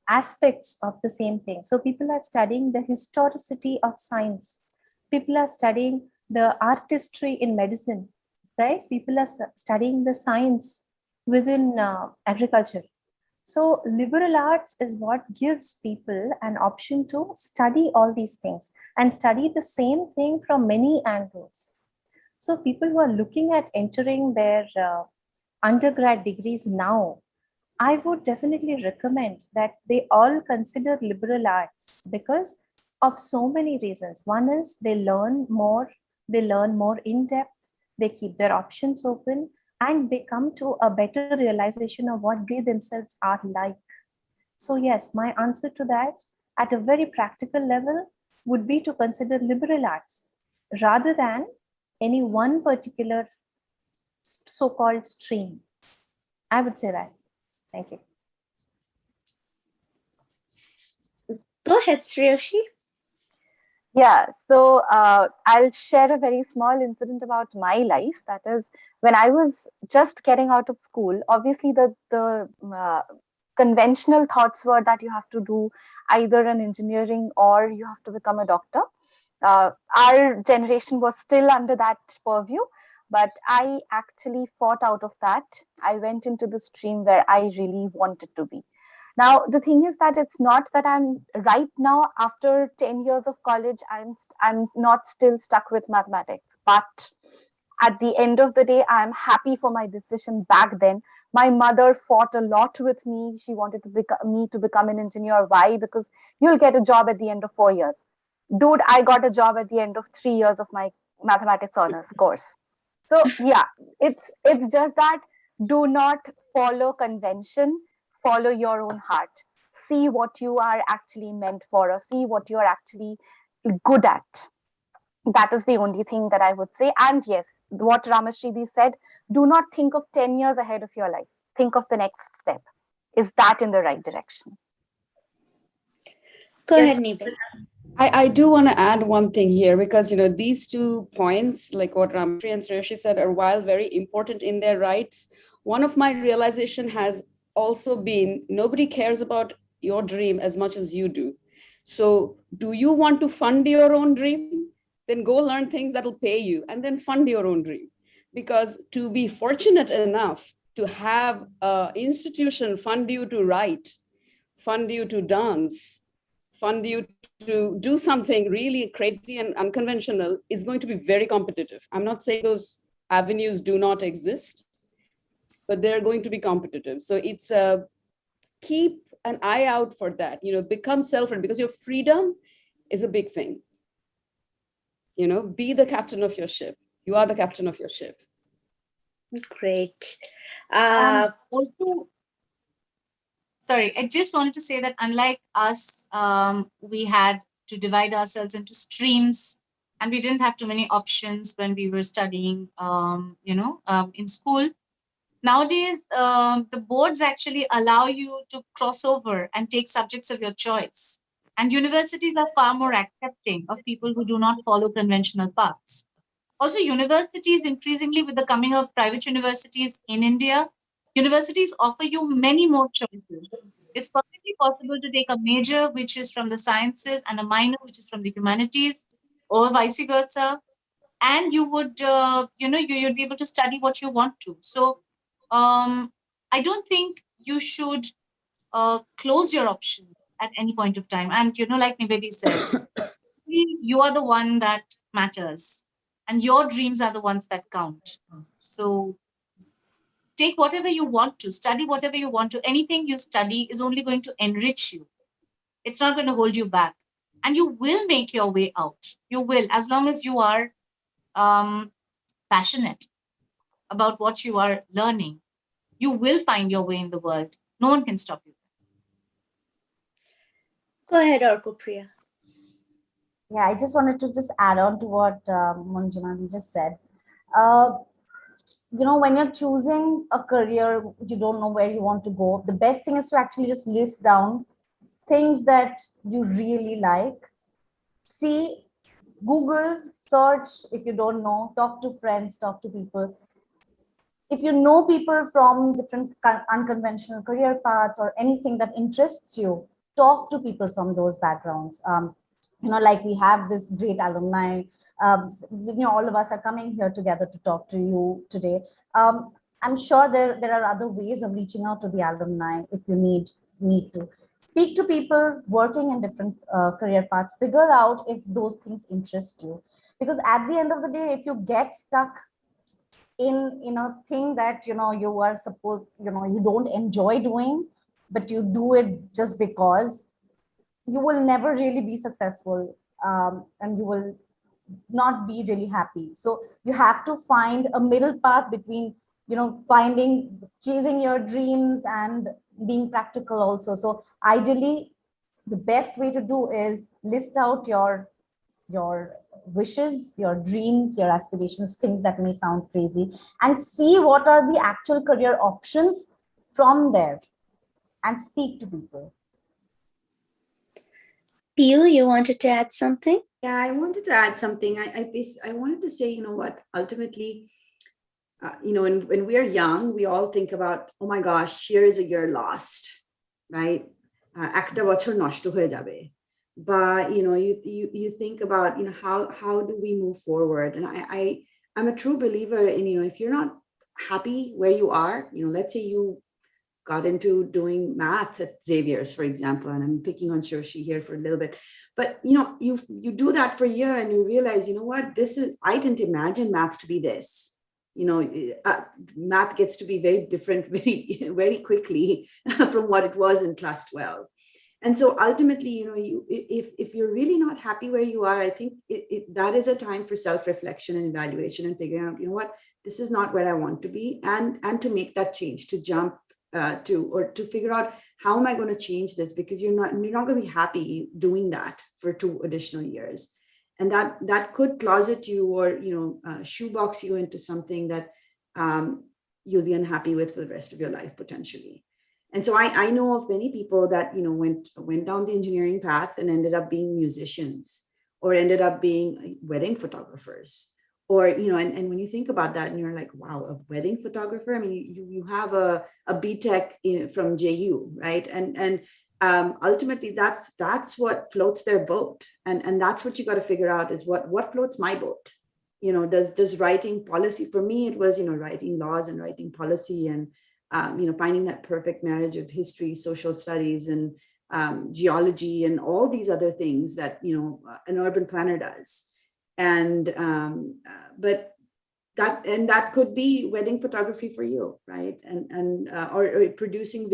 aspects of the same thing. So people are studying the historicity of science. People are studying the artistry in medicine, right? People are studying the science within agriculture. So liberal arts is what gives people an option to study all these things and study the same thing from many angles. So people who are looking at entering their undergrad degrees now, I would definitely recommend that they all consider liberal arts because of so many reasons. One is they learn more in depth, they keep their options open, and they come to a better realization of what they themselves are like. So yes, my answer to that at a very practical level would be to consider liberal arts rather than any one particular so-called stream. I would say that. Thank you. Go ahead, Sriyoshi. Yeah, so I'll share a very small incident about my life. That is, when I was just getting out of school, obviously the conventional thoughts were that you have to do either an engineering or you have to become a doctor. Our generation was still under that purview, but I actually fought out of that. I went into the stream where I really wanted to be. Now, the thing is that it's not that I'm right now, after 10 years of college, I'm not still stuck with mathematics. But at the end of the day, I'm happy for my decision back then. My mother fought a lot with me. She wanted me to become an engineer. Why? Because you'll get a job at the end of 4 years. Dude, I got a job at the end of 3 years of my mathematics honors course. So yeah, it's just that do not follow convention. Follow your own heart. See what you are actually meant for, or see what you are actually good at. That is the only thing that I would say. And yes, what Rameshri said, do not think of 10 years ahead of your life. Think of the next step. Is that in the right direction? Go Yes. ahead, Niva. I do want to add one thing here, because these 2 points, like what Ramshri and Sreyashi said, are while very important in their rights. One of my realization has also been nobody cares about your dream as much as you do. So do you want to fund your own dream? Then go learn things that will pay you and then fund your own dream. Because to be fortunate enough to have an institution fund you to write, fund you to dance, fund you to do something really crazy and unconventional is going to be very competitive. I'm not saying those avenues do not exist, but they're going to be competitive. So it's keep an eye out for that, become self-reliant, because your freedom is a big thing. Be the captain of your ship. You are the captain of your ship. Great. Also, sorry, I just wanted to say that unlike us, we had to divide ourselves into streams, and we didn't have too many options when we were studying, in school. Nowadays, the boards actually allow you to cross over and take subjects of your choice. And universities are far more accepting of people who do not follow conventional paths. Also, universities, increasingly with the coming of private universities in India, universities offer you many more choices. It's perfectly possible to take a major which is from the sciences and a minor which is from the humanities, or vice versa, and you would, you'd be able to study what you want to. So, I don't think you should close your options at any point of time. And like Nivedi said, you are the one that matters, and your dreams are the ones that count. So take whatever you want to, study whatever you want to. Anything you study is only going to enrich you. It's not going to hold you back. And you will make your way out. You will, as long as you are passionate about what you are learning. You will find your way in the world. No one can stop you. Go ahead, Priya. Yeah, I just wanted to just add on to what Manjunati just said. When you're choosing a career, you don't know where you want to go. The best thing is to actually just list down things that you really like. See, Google, search if you don't know, talk to friends, talk to people. If you know people from different unconventional career paths or anything that interests you, talk to people from those backgrounds. Like we have this great alumni, all of us are coming here together to talk to you today. I'm sure there are other ways of reaching out to the alumni if you need to. Speak to people working in different career paths, figure out if those things interest you. Because at the end of the day, if you get stuck in a thing that you are supposed, you don't enjoy doing, but you do it just because, you will never really be successful, and you will not be really happy. So you have to find a middle path between chasing your dreams and being practical also. So ideally, the best way to do is list out your wishes, your dreams, your aspirations, things that may sound crazy, and see what are the actual career options from there, and speak to people. Piyu, you wanted to add something? Yeah, I wanted to add something. I wanted to say, what, ultimately, when we are young, we all think about, oh my gosh, here is a year lost, right? Ekta bochor noshto hoye jabe. But you think about how do we move forward? And I'm a true believer in if you're not happy where you are, let's say you got into doing math at Xavier's, for example, and I'm picking on Shoshi here for a little bit, but you do that for a year and you realize, what, I didn't imagine math to be this. Math gets to be very different very, very quickly from what it was in class 12. And so ultimately, if you're really not happy where you are, I think that is a time for self-reflection and evaluation and figuring out, what, this is not where I want to be, and to make that change, to jump to figure out how am I going to change this, because you're not going to be happy doing that for 2 additional years, and that could closet you or shoebox you into something that you'll be unhappy with for the rest of your life potentially. And so I know of many people that, went down the engineering path and ended up being musicians, or ended up being wedding photographers, or, and when you think about that and you're like, wow, a wedding photographer, I mean, you have a BTech from JU, right? And ultimately that's what floats their boat. And that's what you got to figure out is what floats my boat. Does writing policy, for me, it was, writing laws and writing policy, and finding that perfect marriage of history, social studies, and geology, and all these other things that an urban planner does. And but that could be wedding photography for you, right? And or producing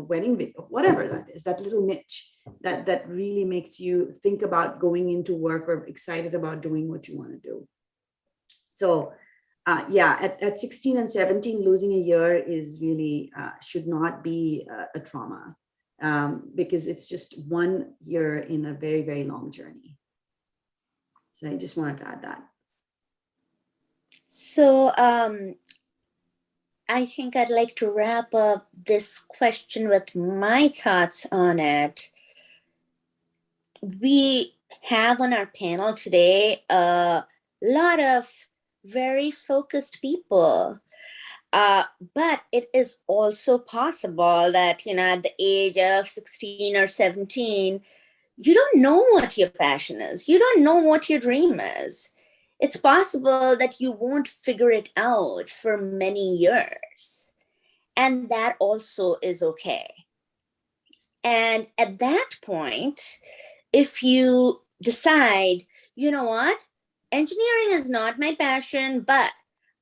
wedding video, whatever that is, that little niche that really makes you think about going into work, or excited about doing what you want to do. So at 16 and 17, losing a year is really should not be a trauma, because it's just 1 year in a very, very long journey. So I just wanted to add that. So I think I'd like to wrap up this question with my thoughts on it. We have on our panel today a lot of very focused people. But it is also possible that, at the age of 16 or 17, you don't know what your passion is. You don't know what your dream is. It's possible that you won't figure it out for many years. And that also is okay. And at that point, if you decide, you know what, engineering is not my passion, but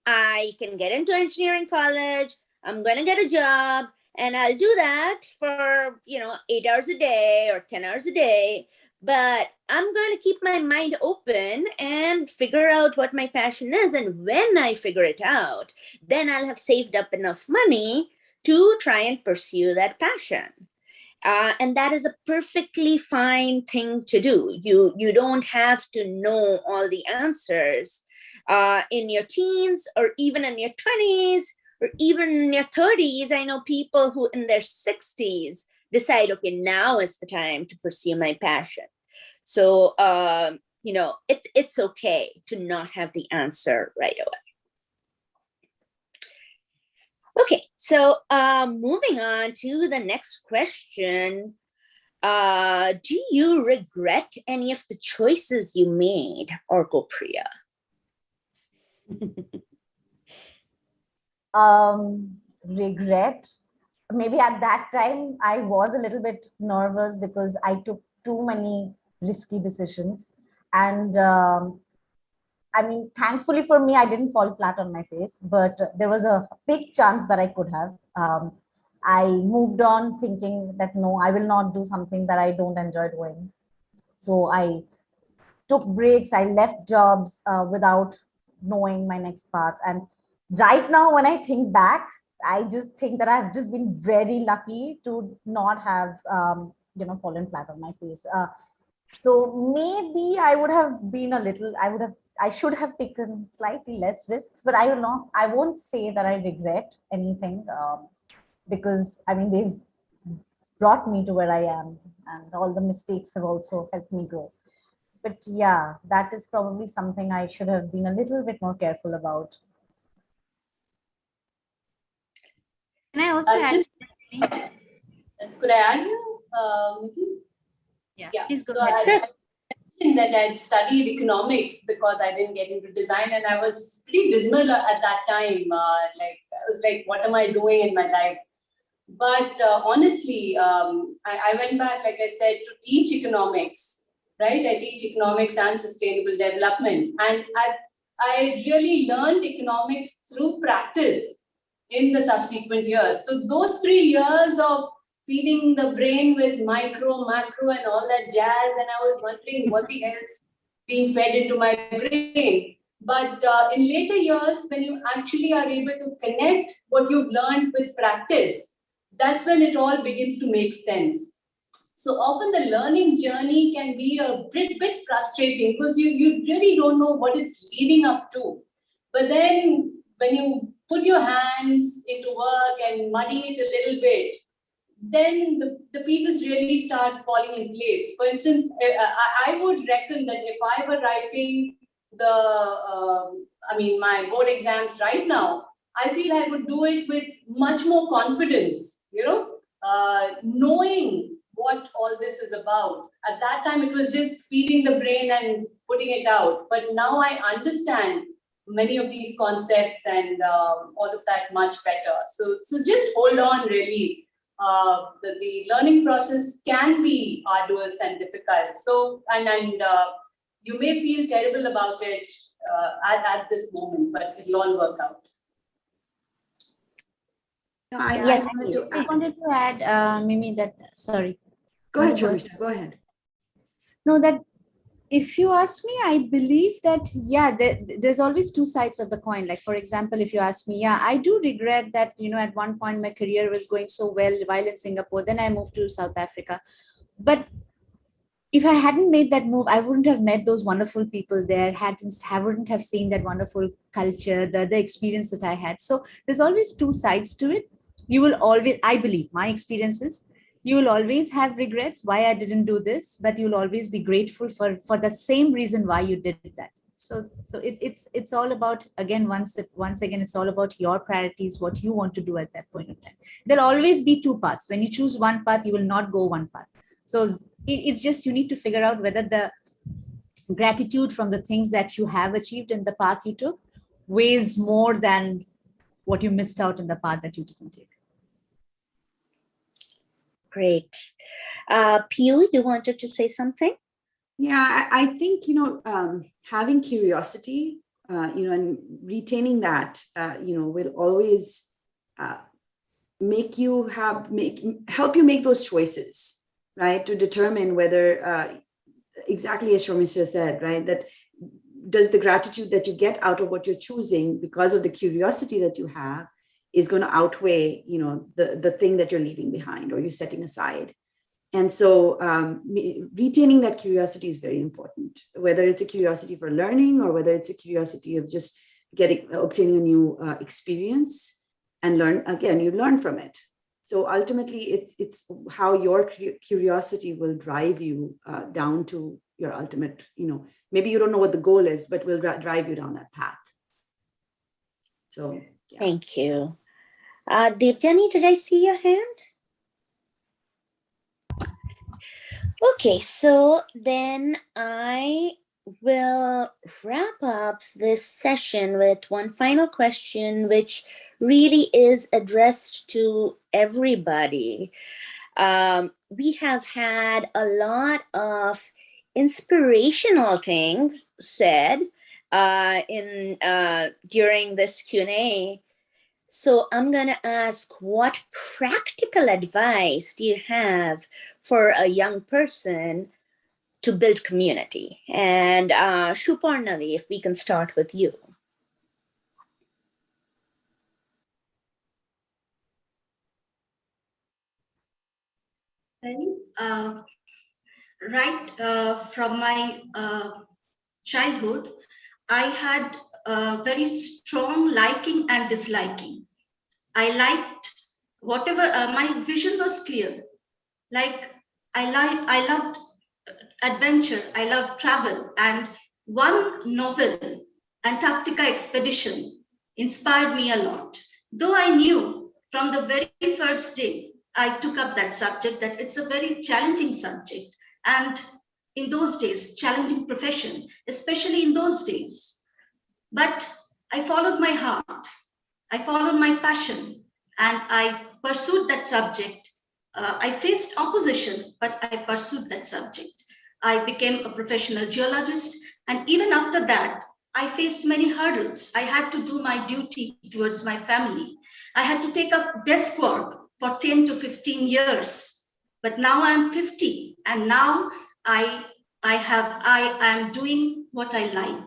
I can get into engineering college, I'm going to get a job, and I'll do that for, 8 hours a day or 10 hours a day. But I'm going to keep my mind open and figure out what my passion is. And when I figure it out, then I'll have saved up enough money to try and pursue that passion. And that is a perfectly fine thing to do. You don't have to know all the answers in your teens, or even in your 20s, or even in your 30s. I know people who in their 60s decide, okay, now is the time to pursue my passion. So, it's okay to not have the answer right away. Okay, so moving on to the next question. Do you regret any of the choices you made, Orko-Priya? Regret. Maybe at that time, I was a little bit nervous because I took too many risky decisions. And thankfully for me, I didn't fall flat on my face, but there was a big chance that I could have. I moved on thinking that, no, I will not do something that I don't enjoy doing. So I took breaks, I left jobs without knowing my next path. And right now, when I think back, I just think that I've just been very lucky to not have, fallen flat on my face. So maybe I would have been I should have taken slightly less risks, but I won't say that I regret anything, because they've brought me to where I am, and all the mistakes have also helped me grow. But yeah, that is probably something I should have been a little bit more careful about. Can I also add? Could I add here, Yeah, please go so ahead. I mentioned that I'd studied economics because I didn't get into design, and I was pretty dismal at that time. I was like, what am I doing in my life? But honestly, I went back, like I said, to teach economics, right? I teach economics and sustainable development. And I really learned economics through practice in the subsequent years. So those 3 years of feeding the brain with micro, macro, and all that jazz, and I was wondering what the hell's being fed into my brain. But in later years, when you actually are able to connect what you've learned with practice, that's when it all begins to make sense. So often the learning journey can be a bit frustrating because you really don't know what it's leading up to. But then when you put your hands into work and muddy it a little bit, then the pieces really start falling in place. For instance, I would reckon that if I were writing my board exams right now, I feel I would do it with much more confidence, knowing what all this is about. At that time, it was just feeding the brain and putting it out. But now I understand many of these concepts and all of that much better. So just hold on, really. The learning process can be arduous and difficult. So, and you may feel terrible about it at this moment, but it'll all work out. No, I wanted to add, Mimi, that, sorry. Go ahead, Sharmishta, go ahead. No, that if you ask me, I believe that, yeah, there's always two sides of the coin. Like, for example, if you ask me, yeah, I do regret that, at one point my career was going so well while in Singapore, then I moved to South Africa. But if I hadn't made that move, I wouldn't have met those wonderful people there, I wouldn't have seen that wonderful culture, the experience that I had. So there's always two sides to it. You will always, I believe, my experiences, you will always have regrets why I didn't do this, but you'll always be grateful for that same reason why you did that. So it's all about, again, once again, it's all about your priorities, what you want to do at that point of time. There'll always be two paths. When you choose one path, you will not go one path. So it's just, you need to figure out whether the gratitude from the things that you have achieved in the path you took weighs more than what you missed out in the path that you didn't take. Great. Piyu, you wanted to say something? Yeah, I think, having curiosity, and retaining that, will always help you make those choices, right? To determine whether, exactly as Sharmishta said, right, that does the gratitude that you get out of what you're choosing because of the curiosity that you have is going to outweigh, the thing that you're leaving behind or you're setting aside. And so retaining that curiosity is very important, whether it's a curiosity for learning or whether it's a curiosity of just obtaining a new experience and you learn from it. So ultimately, it's how your curiosity will drive you down to your ultimate, maybe you don't know what the goal is, but will drive you down that path. So, yeah. Thank you. Devjani, did I see your hand? Okay, so then I will wrap up this session with one final question, which really is addressed to everybody. We have had a lot of inspirational things said during this Q&A. So I'm going to ask, what practical advice do you have for a young person to build community? And Shuparnali, if we can start with you. From my childhood, I had a very strong liking and disliking. I liked whatever, my vision was clear. Like I loved adventure, I loved travel, and one novel, Antarctica Expedition, inspired me a lot. Though I knew from the very first day I took up that subject that it's a very challenging subject, and in those days, challenging profession, especially in those days. But I followed my heart, I followed my passion, and I pursued that subject. I faced opposition, but I pursued that subject. I became a professional geologist, and even after that, I faced many hurdles. I had to do my duty towards my family. I had to take up desk work for 10 to 15 years. But now I'm 50, and now I am doing what I like.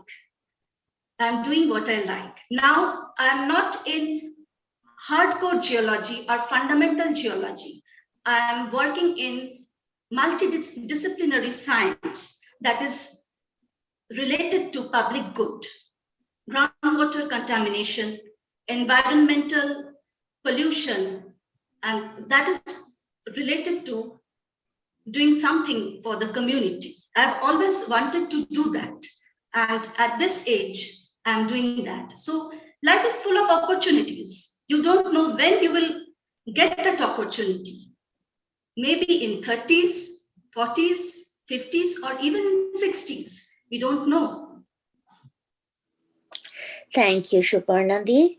I'm doing what I like. Now I'm not in hardcore geology or fundamental geology. I'm working in multidisciplinary science that is related to public good, groundwater contamination, environmental pollution, and that is related to doing something for the community. I've always wanted to do that. And at this age, I'm doing that. So life is full of opportunities. You don't know when you will get that opportunity. Maybe in 30s, 40s, 50s, or even in 60s. We don't know. Thank you, Shubharnadi.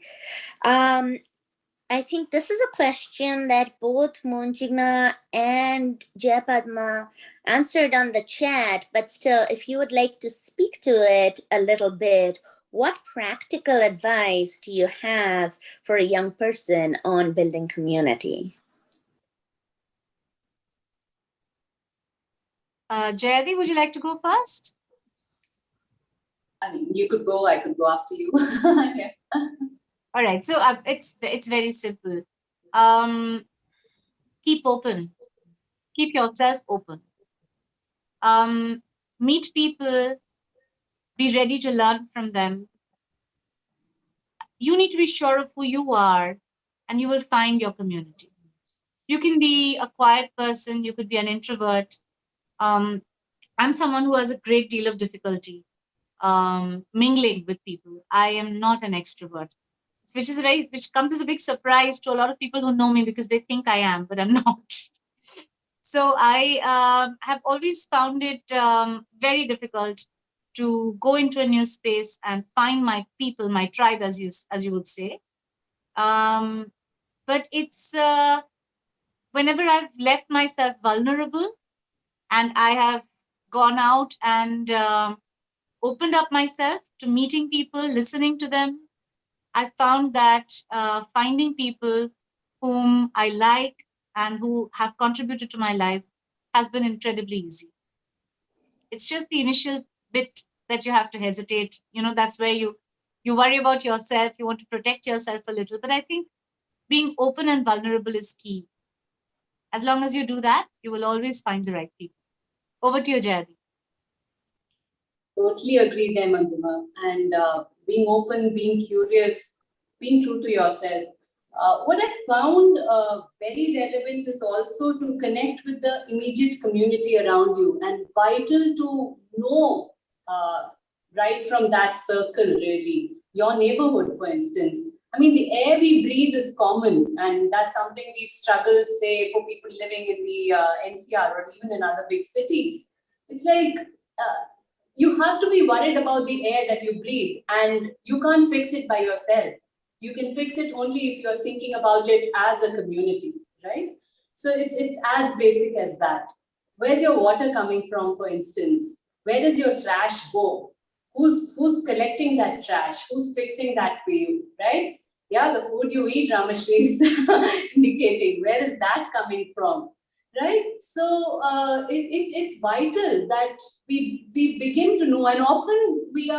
I think this is a question that both Munjima and Jayapadma answered on the chat, but still, if you would like to speak to it a little bit, what practical advice do you have for a young person on building community? Jayadi, would you like to go first? I mean, you could go, I could go after you. Yeah. All right, so it's very simple. Keep open. Keep yourself open. Meet people. Be ready to learn from them. You need to be sure of who you are, and you will find your community. You can be a quiet person. You could be an introvert. I'm someone who has a great deal of difficulty mingling with people. I am not an extrovert, which comes as a big surprise to a lot of people who know me because they think I am, but I'm not. So I have always found it very difficult to go into a new space and find my people, my tribe, as you would say. But it's whenever I've left myself vulnerable and I have gone out and opened up myself to meeting people, listening to them, I found that finding people whom I like and who have contributed to my life has been incredibly easy. It's just the initial bit that you have to hesitate. That's where you worry about yourself. You want to protect yourself a little. But I think being open and vulnerable is key. As long as you do that, you will always find the right people. Over to you, Jayadi. Totally agree there, Manjima. And being open, being curious, being true to yourself. What I found very relevant is also to connect with the immediate community around you, and vital to know right from that circle, really. Your neighborhood, for instance. I mean, the air we breathe is common, and that's something we've struggled, say, for people living in the NCR or even in other big cities. It's like you have to be worried about the air that you breathe, and you can't fix it by yourself. You can fix it only if you're thinking about it as a community, right? So it's as basic as that. Where's your water coming from, for instance? Where does your trash go? Who's collecting that trash? Who's fixing that for you, right? Yeah, the food you eat, Ramashri is indicating. Where is that coming from, right? So it's vital that we begin to know, and often we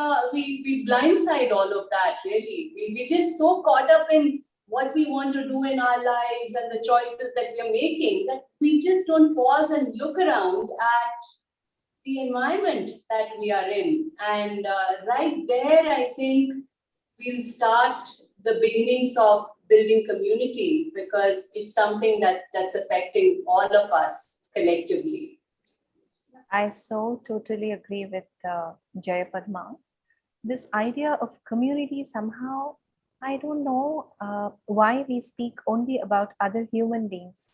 blindside all of that. Really, we just so caught up in what we want to do in our lives and the choices that we are making that we just don't pause and look around at the environment that we are in. And right there, I think we'll start the beginnings of building community, because it's something that's affecting all of us collectively. I so totally agree with Jayapadma. This idea of community, somehow, I don't know why we speak only about other human beings,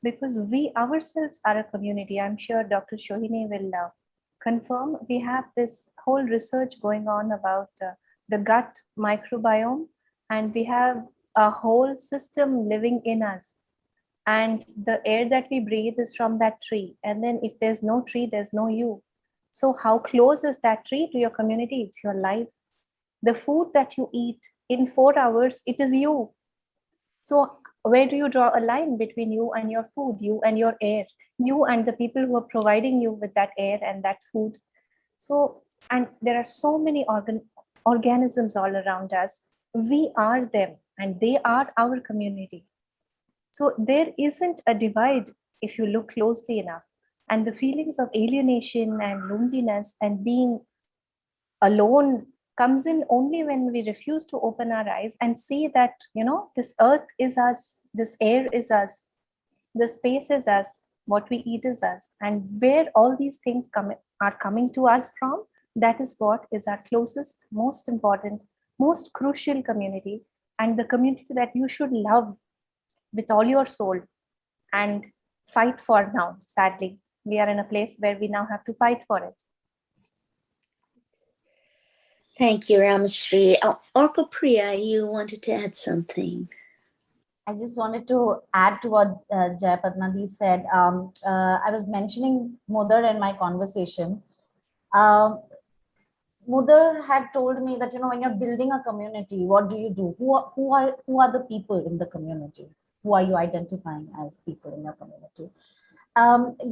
because we ourselves are a community. I'm sure Dr. Shohini will confirm. We have this whole research going on about the gut microbiome, and we have a whole system living in us. And the air that we breathe is from that tree. And then if there's no tree, there's no you. So how close is that tree to your community? It's your life. The food that you eat in 4 hours, it is you. So where do you draw a line between you and your food, you and your air, you and the people who are providing you with that air and that food? So, and there are so many organisms all around us. We are them and they are our community. So there isn't a divide if you look closely enough. And the feelings of alienation and loneliness and being alone comes in only when we refuse to open our eyes and see that, this earth is us, this air is us. The space is us, what we eat is us, and where all these things are coming to us from, that is what is our closest, most important, most crucial community, and the community that you should love with all your soul and fight for now. Sadly, we are in a place where we now have to fight for it. Thank you, Ramashri. Orko Priya, you wanted to add something. I just wanted to add to what Jai Padmadi said. I was mentioning Mudar in my conversation. Mudar had told me that, when you're building a community, what do you do? Who are the people in the community? Who are you identifying as people in your community?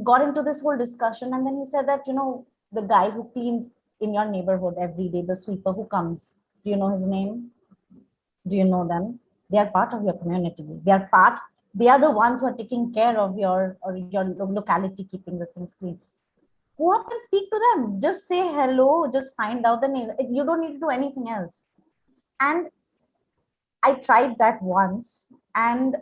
Got into this whole discussion, and then he said that, the guy who cleans in your neighborhood every day, the sweeper who comes, do you know his name? Do you know them? They are part of your community. They are the ones who are taking care of your locality, keeping the things clean. Go up and speak to them. Just say hello, just find out the name. You don't need to do anything else. And I tried that once, and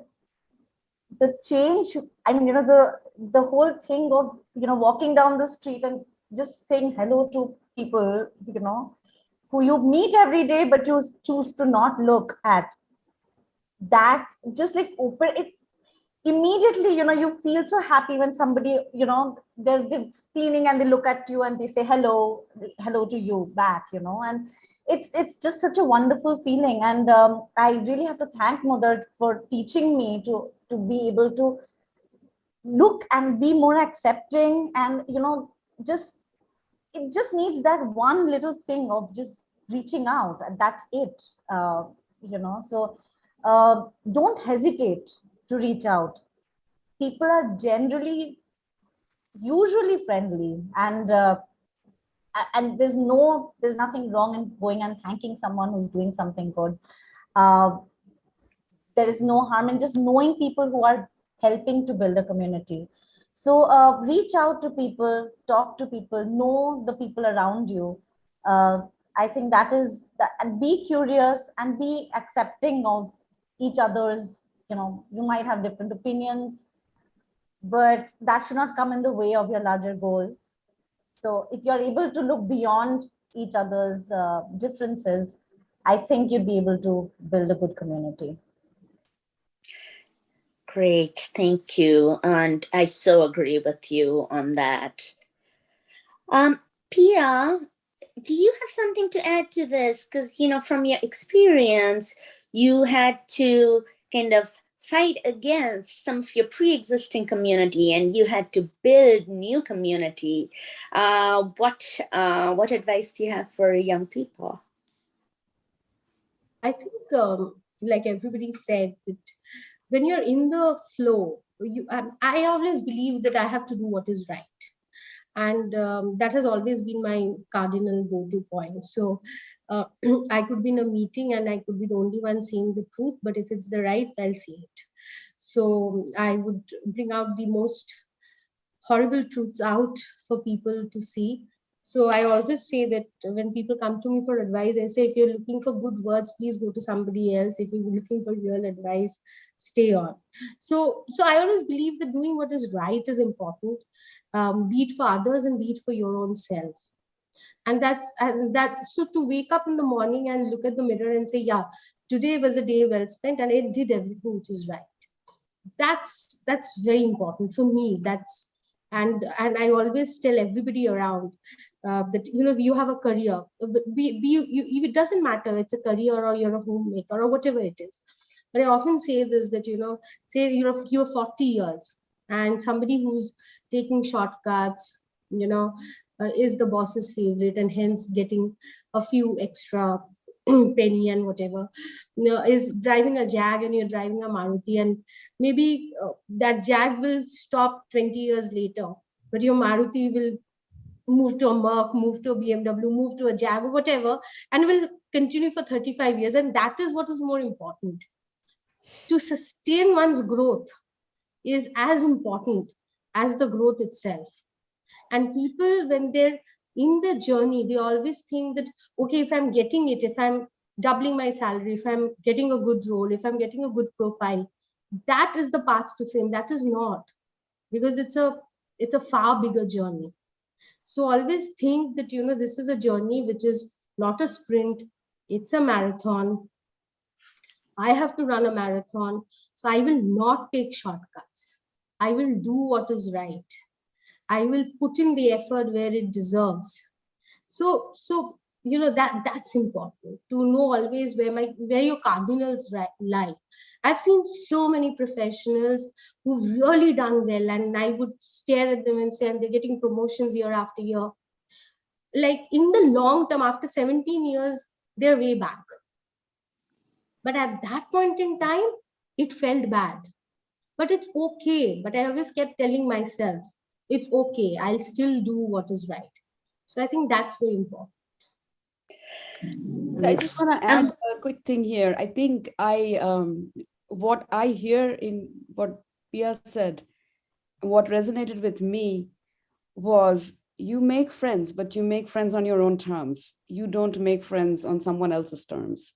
the change, the whole thing of, walking down the street and just saying hello to people, who you meet every day, but you choose to not look at, that just like open it immediately. You feel so happy when somebody, they're cleaning and they look at you and they say hello to you back, and it's just such a wonderful feeling. And I really have to thank Mudar for teaching me to be able to look and be more accepting, and it just needs that one little thing of just reaching out, and that's it. So don't hesitate to reach out. People are usually friendly, and there's nothing wrong in going and thanking someone who's doing something good. There is no harm in just knowing people who are helping to build a community. So reach out to people, talk to people, know the people around you. I think that is, and be curious and be accepting of each other's, you might have different opinions, but that should not come in the way of your larger goal. So if you're able to look beyond each other's differences, I think you'd be able to build a good community. Great, thank you. And I so agree with you on that. Pia, do you have something to add to this? Because, from your experience, you had to kind of fight against some of your pre-existing community and you had to build new community. What advice do you have for young people? I think, like everybody said, that when you're in the flow, I always believe that I have to do what is right. And that has always been my cardinal go-to point. So I could be in a meeting and I could be the only one saying the truth, but if it's the right, I'll say it. So I would bring out the most horrible truths out for people to see. So I always say that when people come to me for advice, I say, if you're looking for good words, please go to somebody else. If you're looking for real advice, stay on. So I always believe that doing what is right is important, be it for others and be it for your own self. And that's so to wake up in the morning and look at the mirror and say, yeah, today was a day well spent and I did everything which is right. That's very important for me. And I always tell everybody around that, you have a career. It doesn't matter, it's a career or you're a homemaker or whatever it is. But I often say this, that, say you're 40 years and somebody who's taking shortcuts, is the boss's favorite and hence getting a few extra penny and whatever, is driving a Jag and you're driving a Maruti, and maybe that Jag will stop 20 years later, but your Maruti will move to a Merc, move to a BMW, move to a Jag or whatever, and will continue for 35 years. And that is what is more important. To sustain one's growth is as important as the growth itself. And people, when they're in the journey, they always think that, okay, if I'm getting it, if I'm doubling my salary, if I'm getting a good role, if I'm getting a good profile, that is the path to fame. That is not, because it's a far bigger journey. So always think that, this is a journey which is not a sprint, it's a marathon. I have to run a marathon, so I will not take shortcuts. I will do what is right. I will put in the effort where it deserves. So that's important, to know always where your cardinals lie. I've seen so many professionals who've really done well, and I would stare at them and say, and they're getting promotions year after year. Like in the long term, after 17 years, they're way back. But at that point in time, it felt bad. But it's okay. But I always kept telling myself, it's okay. I'll still do what is right. So I think that's very important. I just want to add a quick thing here. I think what I hear in what Pia said, what resonated with me was, you make friends, but you make friends on your own terms. You don't make friends on someone else's terms.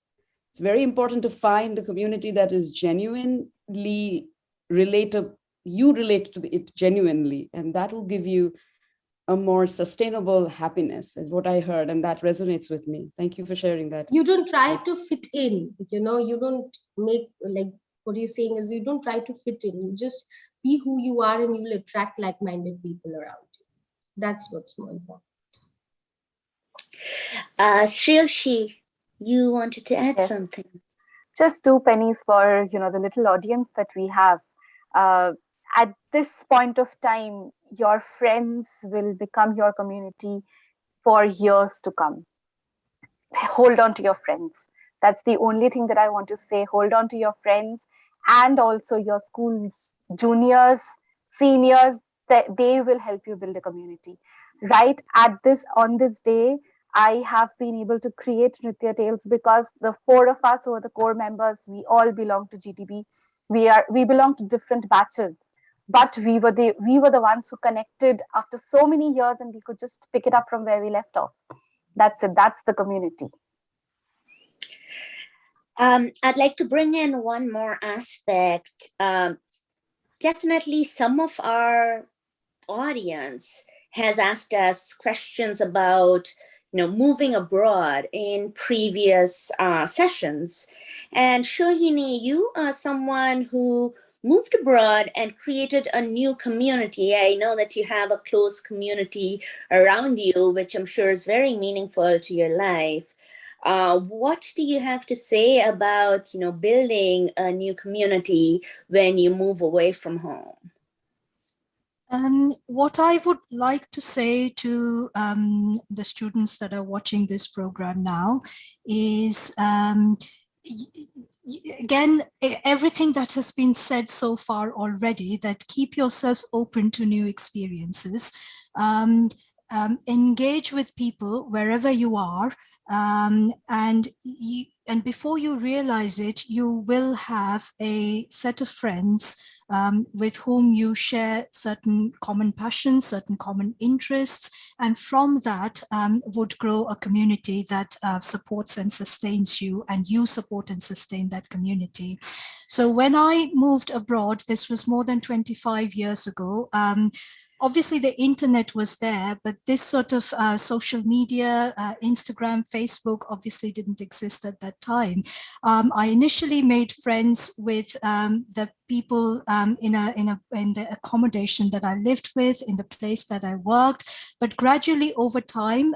It's very important to find a community that is genuinely relatable. You relate to it genuinely, and that will give you a more sustainable happiness, is what I heard, and that resonates with me. Thank you for sharing that. You don't try to fit in, you don't make, like, what you're saying is, you don't try to fit in. You just be who you are, and you will attract like-minded people around you. That's what's more important. Shreyashi, you wanted to add something. Just 2 pennies for the little audience that we have. At this point of time, your friends will become your community for years to come. Hold on to your friends. That's the only thing that I want to say. Hold on to your friends, and also your school's juniors, seniors. They will help you build a community. Right on this day, I have been able to create Nritya Tales because the 4 of us who are the core members, we all belong to GTB. We belong to different batches, but we were the ones who connected after so many years, and we could just pick it up from where we left off. That's it. That's the community. I'd like to bring in one more aspect. Definitely some of our audience has asked us questions about moving abroad in previous sessions. And Shohini, you are someone who moved abroad and created a new community. I know that you have a close community around you, which I'm sure is very meaningful to your life. What do you have to say about, building a new community when you move away from home? What I would like to say to the students that are watching this program now is, again, everything that has been said so far already, that keep yourselves open to new experiences. Engage with people wherever you are, and before you realize it, you will have a set of friends with whom you share certain common passions, certain common interests, and from that would grow a community that supports and sustains you, and you support and sustain that community. So when I moved abroad, this was more than 25 years ago, obviously the internet was there, but this sort of social media, Instagram, Facebook obviously didn't exist at that time. I initially made friends with the people in the accommodation that I lived with, in the place that I worked, but gradually over time,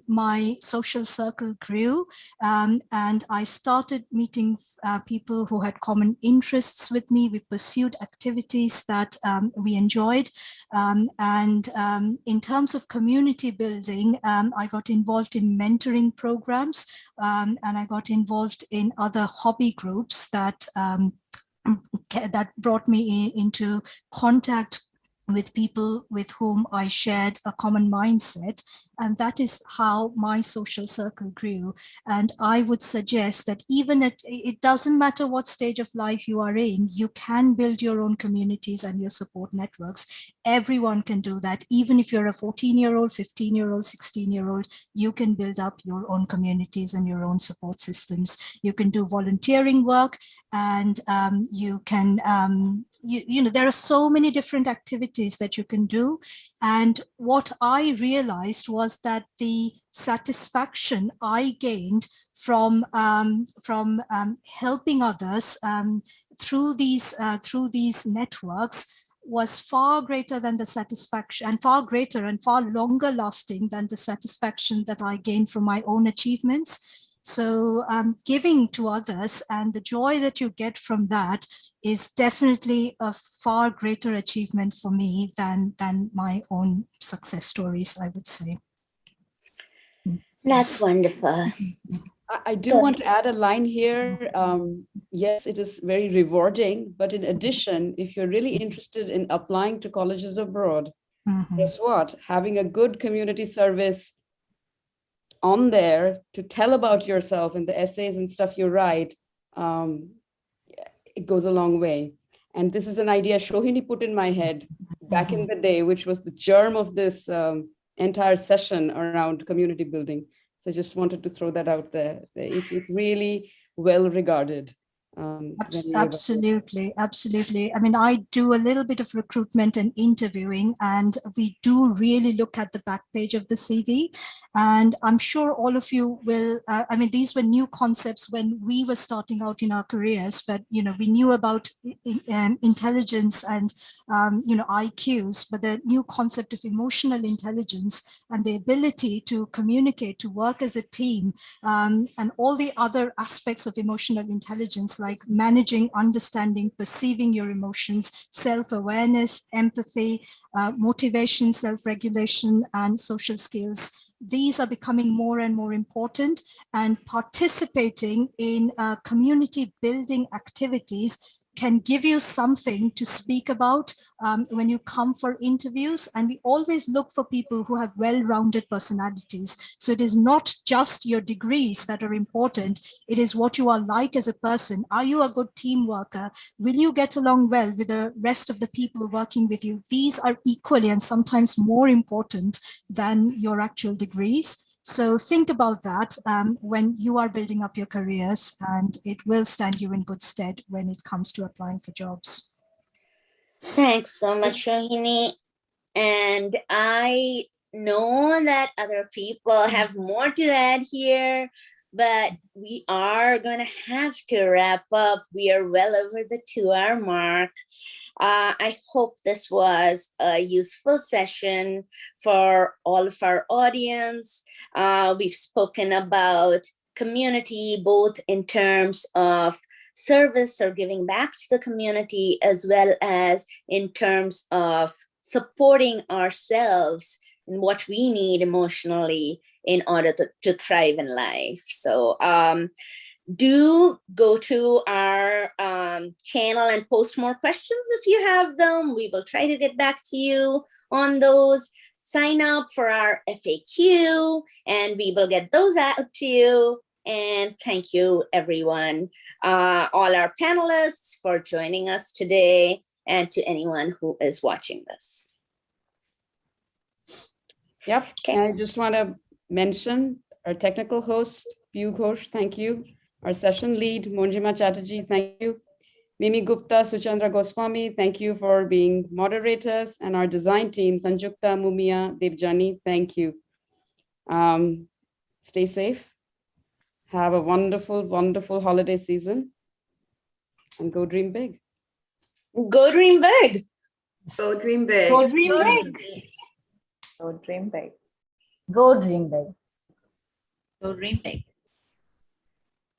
my social circle grew, and I started meeting people who had common interests with me. We pursued activities that we enjoyed. And in terms of community building, I got involved in mentoring programs, and I got involved in other hobby groups that brought me into contact with people with whom I shared a common mindset. And that is how my social circle grew. And I would suggest that even it doesn't matter what stage of life you are in, you can build your own communities and your support networks. Everyone can do that. Even if you're a 14-year-old, 15-year-old, 16-year-old, you can build up your own communities and your own support systems. You can do volunteering work, and you can, there are so many different activities that you can do. And what I realized was that the satisfaction I gained from helping others through these networks was far greater than the satisfaction, and far greater and far longer lasting than the satisfaction that I gained from my own achievements. So giving to others and the joy that you get from that is definitely a far greater achievement for me than my own success stories, I would say. That's wonderful. I do want to add a line here. Yes, it is very rewarding, but in addition, if you're really interested in applying to colleges abroad, guess what? Having a good community service on there to tell about yourself and the essays and stuff you write, it goes a long way. And this is an idea Shohini put in my head back in the day, which was the germ of this entire session around community building. So I just wanted to throw that out there. It's really well regarded. Absolutely. I mean, I do a little bit of recruitment and interviewing, and we do really look at the back page of the CV. And I'm sure all of you will, I mean, these were new concepts when we were starting out in our careers, but, we knew about intelligence and, IQs, but the new concept of emotional intelligence and the ability to communicate, to work as a team, and all the other aspects of emotional intelligence, like managing, understanding, perceiving your emotions, self-awareness, empathy, motivation, self-regulation, and social skills. These are becoming more and more important, and participating in community building activities can give you something to speak about when you come for interviews. And we always look for people who have well-rounded personalities. So it is not just your degrees that are important. It is what you are like as a person. Are you a good team worker? Will you get along well with the rest of the people working with you? These are equally and sometimes more important than your actual degrees. So think about that when you are building up your careers, and it will stand you in good stead when it comes to applying for jobs. Thanks so much, Shohini. And I know that other people have more to add here, but we are going to have to wrap up. We are well over the 2-hour mark. I hope this was a useful session for all of our audience. We've spoken about community, both in terms of service or giving back to the community, as well as in terms of supporting ourselves and what we need emotionally in order to thrive in life. So do go to our channel and post more questions if you have them. We will try to get back to you on those. Sign up for our FAQ and we will get those out to you. And thank you, everyone, all our panelists for joining us today, and to anyone who is watching this. Yep. Okay. And I just want to mention our technical host, Piyush Ghosh, thank you. Our session lead, Monjima Chatterjee, thank you. Mimi Gupta, Suchandra Goswami, thank you for being moderators. And our design team, Sanjukta, Mumia, Devjani, thank you. Stay safe. Have a wonderful, wonderful holiday season. And go dream big. Go dream big. Go dream big. Go dream big. So dream big. Go dream big. Go dream big.